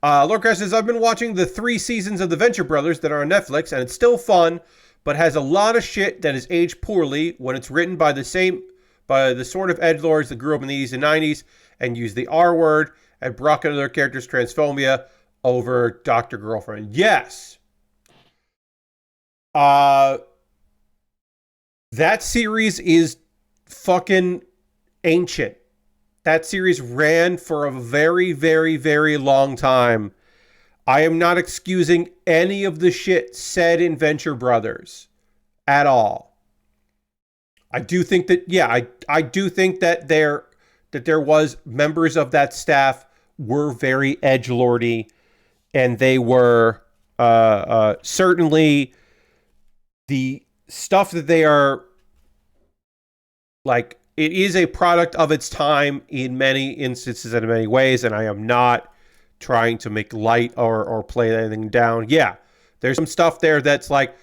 Lord Crash says, I've been watching the 3 seasons of The Venture Brothers that are on Netflix, and it's still fun, but has a lot of shit that is aged poorly when it's written by the sort of edgelords that grew up in the 80s and 90s and use the R word and Brock and other characters' transphobia over Dr. Girlfriend. Yes. That series is fucking ancient. That series ran for a very, very, very long time. I am not excusing any of the shit said in Venture Brothers at all. I do think that, yeah, I do think that there was members of that staff were very edgelordy and they were certainly the stuff that they are like. It is a product of its time in many instances and in many ways, and I am not trying to make light or play anything down. Yeah, there's some stuff there that's like,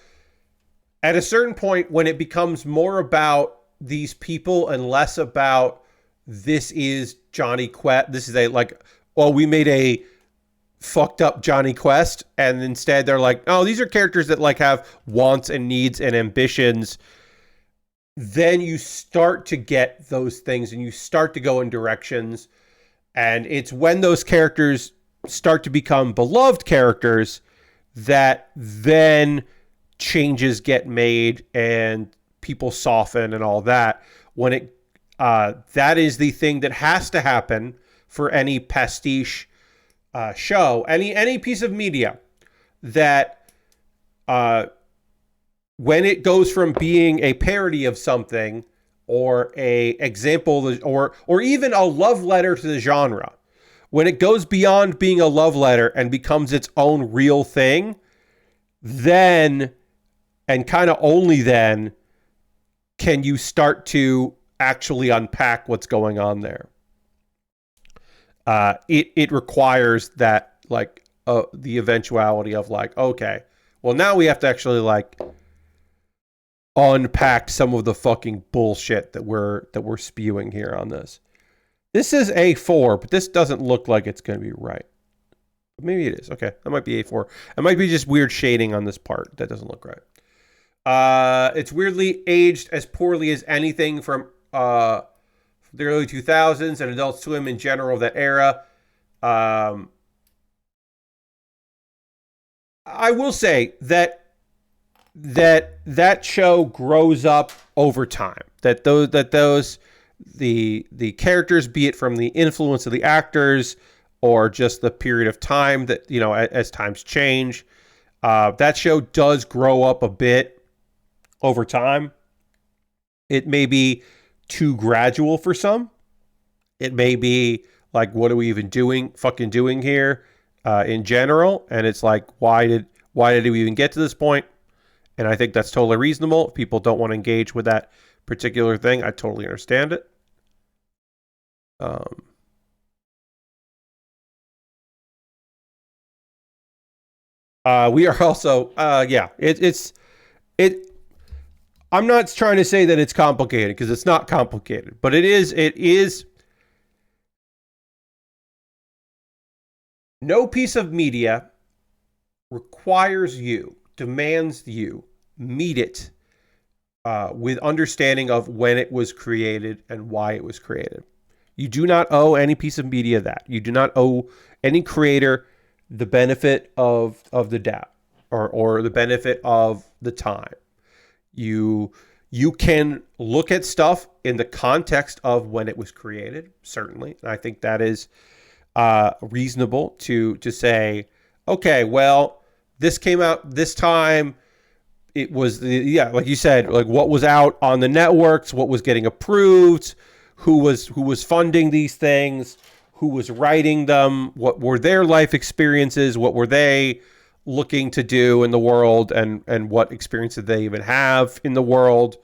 at a certain point when it becomes more about these people and less about this is Johnny Quest. This is a like, oh, we made a fucked up Johnny Quest, and instead they're like, oh, these are characters that like have wants and needs and ambitions. Then you start to get those things and you start to go in directions, and it's when those characters start to become beloved characters that then changes get made and people soften and all that. When it that is the thing that has to happen for any pastiche show, any piece of media, that when it goes from being a parody of something or a example or even a love letter to the genre, when it goes beyond being a love letter and becomes its own real thing, then, and kind of only then, can you start to actually unpack what's going on there. It requires that, like, the eventuality of like, okay, well, now we have to actually like unpack some of the fucking bullshit that we're spewing here on this. This is A4, but this doesn't look like it's going to be right. Maybe it is. Okay, that might be A4. It might be just weird shading on this part. That doesn't look right. It's weirdly aged as poorly as anything from the early 2000s and Adult Swim in general of that era. I will say that show grows up over time. That those the characters, be it from the influence of the actors or just the period of time that, you know, as times change, that show does grow up a bit over time. It may be too gradual for some. It may be like, what are we even doing here in general? And it's like, why did we even get to this point? And I think that's totally reasonable. If people don't want to engage with that particular thing, I totally understand it. We are also, I'm not trying to say that it's complicated, because it's not complicated, but it is. No piece of media demands you meet it with understanding of when it was created and why it was created. You do not owe any piece of media that. You do not owe any creator the benefit of the doubt or the benefit of the time. You can look at stuff in the context of when it was created, certainly. And I think that is reasonable to say, okay, well, this came out this time. It was, like you said, like what was out on the networks, what was getting approved, who was funding these things, who was writing them, what were their life experiences, what were they looking to do in the world, and what experience did they even have in the world,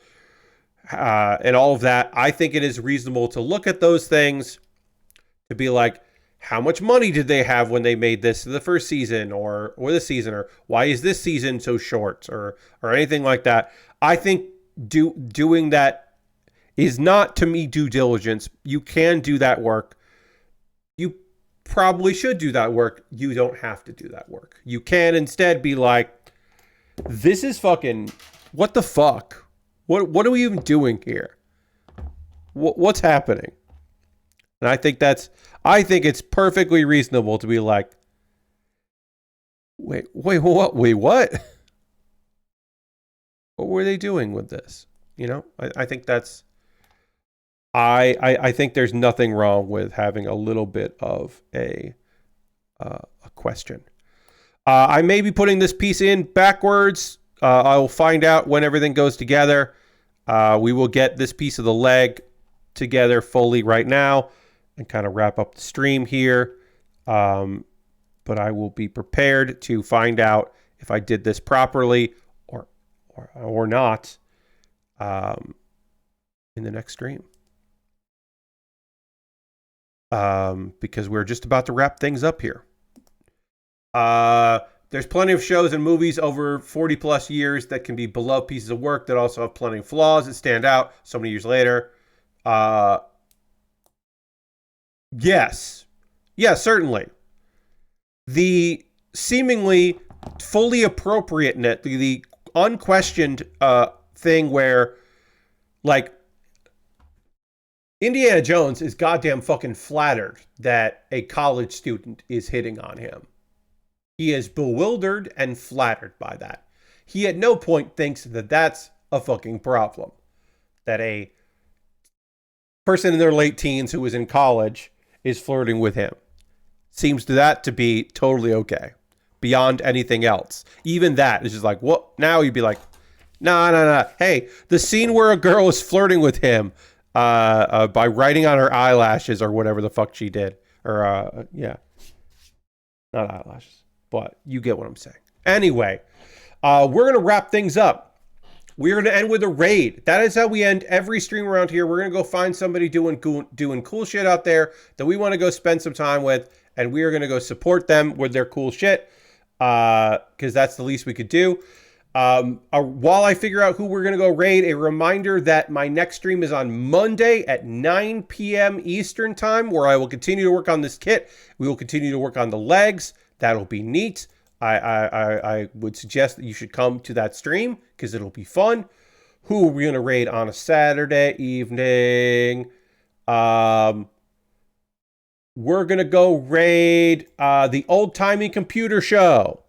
and all of that. I think it is reasonable to look at those things to be like, how much money did they have when they made this the first season or this season, or why is this season so short, or anything like that. I think doing that is not, to me, due diligence. You can do that work. You probably should do that work. You don't have to do that work. You can instead be like, this is fucking, what the fuck? What are we even doing here? What's happening? And I think it's perfectly reasonable to be like, wait, what? What were they doing with this? You know, I think that's, I think there's nothing wrong with having a little bit of a question. I may be putting this piece in backwards. I will find out when everything goes together. We will get this piece of the leg together fully right now and kind of wrap up the stream here. but I will be prepared to find out if I did this properly or not in the next stream. Because we're just about to wrap things up here. There's plenty of shows and movies over 40 plus years that can be beloved pieces of work that also have plenty of flaws that stand out so many years later. Yes, certainly. The seemingly fully appropriate the unquestioned thing where, like, Indiana Jones is goddamn fucking flattered that a college student is hitting on him. He is bewildered and flattered by that. He at no point thinks that that's a fucking problem. That a person in their late teens who is in college is flirting with him. Seems to that to be totally okay. Beyond anything else. Even that is just like, what? Now you'd be like, no. Hey, the scene where a girl is flirting with him by writing on her eyelashes or whatever the fuck she did. Or, yeah. Not eyelashes. But you get what I'm saying. Anyway, we're going to wrap things up. We're going to end with a raid. That is how we end every stream around here. We're going to go find somebody doing cool shit out there that we want to go spend some time with. And we are going to go support them with their cool shit. Because that's the least we could do. While I figure out who we're going to go raid, a reminder that my next stream is on Monday at 9 p.m. Eastern time, where I will continue to work on this kit. We will continue to work on the legs. That'll be neat. I would suggest that you should come to that stream because it'll be fun. Who are we going to raid on a Saturday evening? We're going to go raid the Old Timey Computer Show.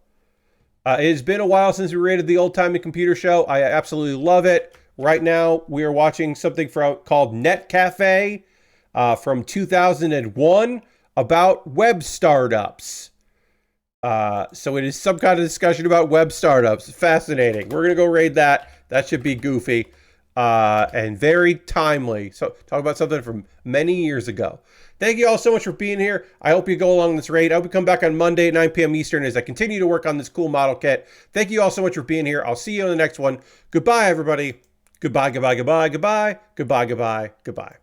It has been a while since we raided the Old Timey Computer Show. I absolutely love it. Right now, we are watching something called Net Cafe from 2001 about web startups. So it is some kind of discussion about web startups. Fascinating. We're going to go raid that. That should be goofy and very timely. So talk about something from many years ago. Thank you all so much for being here. I hope you go along this raid. I hope you come back on Monday at 9 p.m. Eastern as I continue to work on this cool model kit. Thank you all so much for being here. I'll see you in the next one. Goodbye, everybody. Goodbye, goodbye, goodbye, goodbye, goodbye, goodbye, goodbye.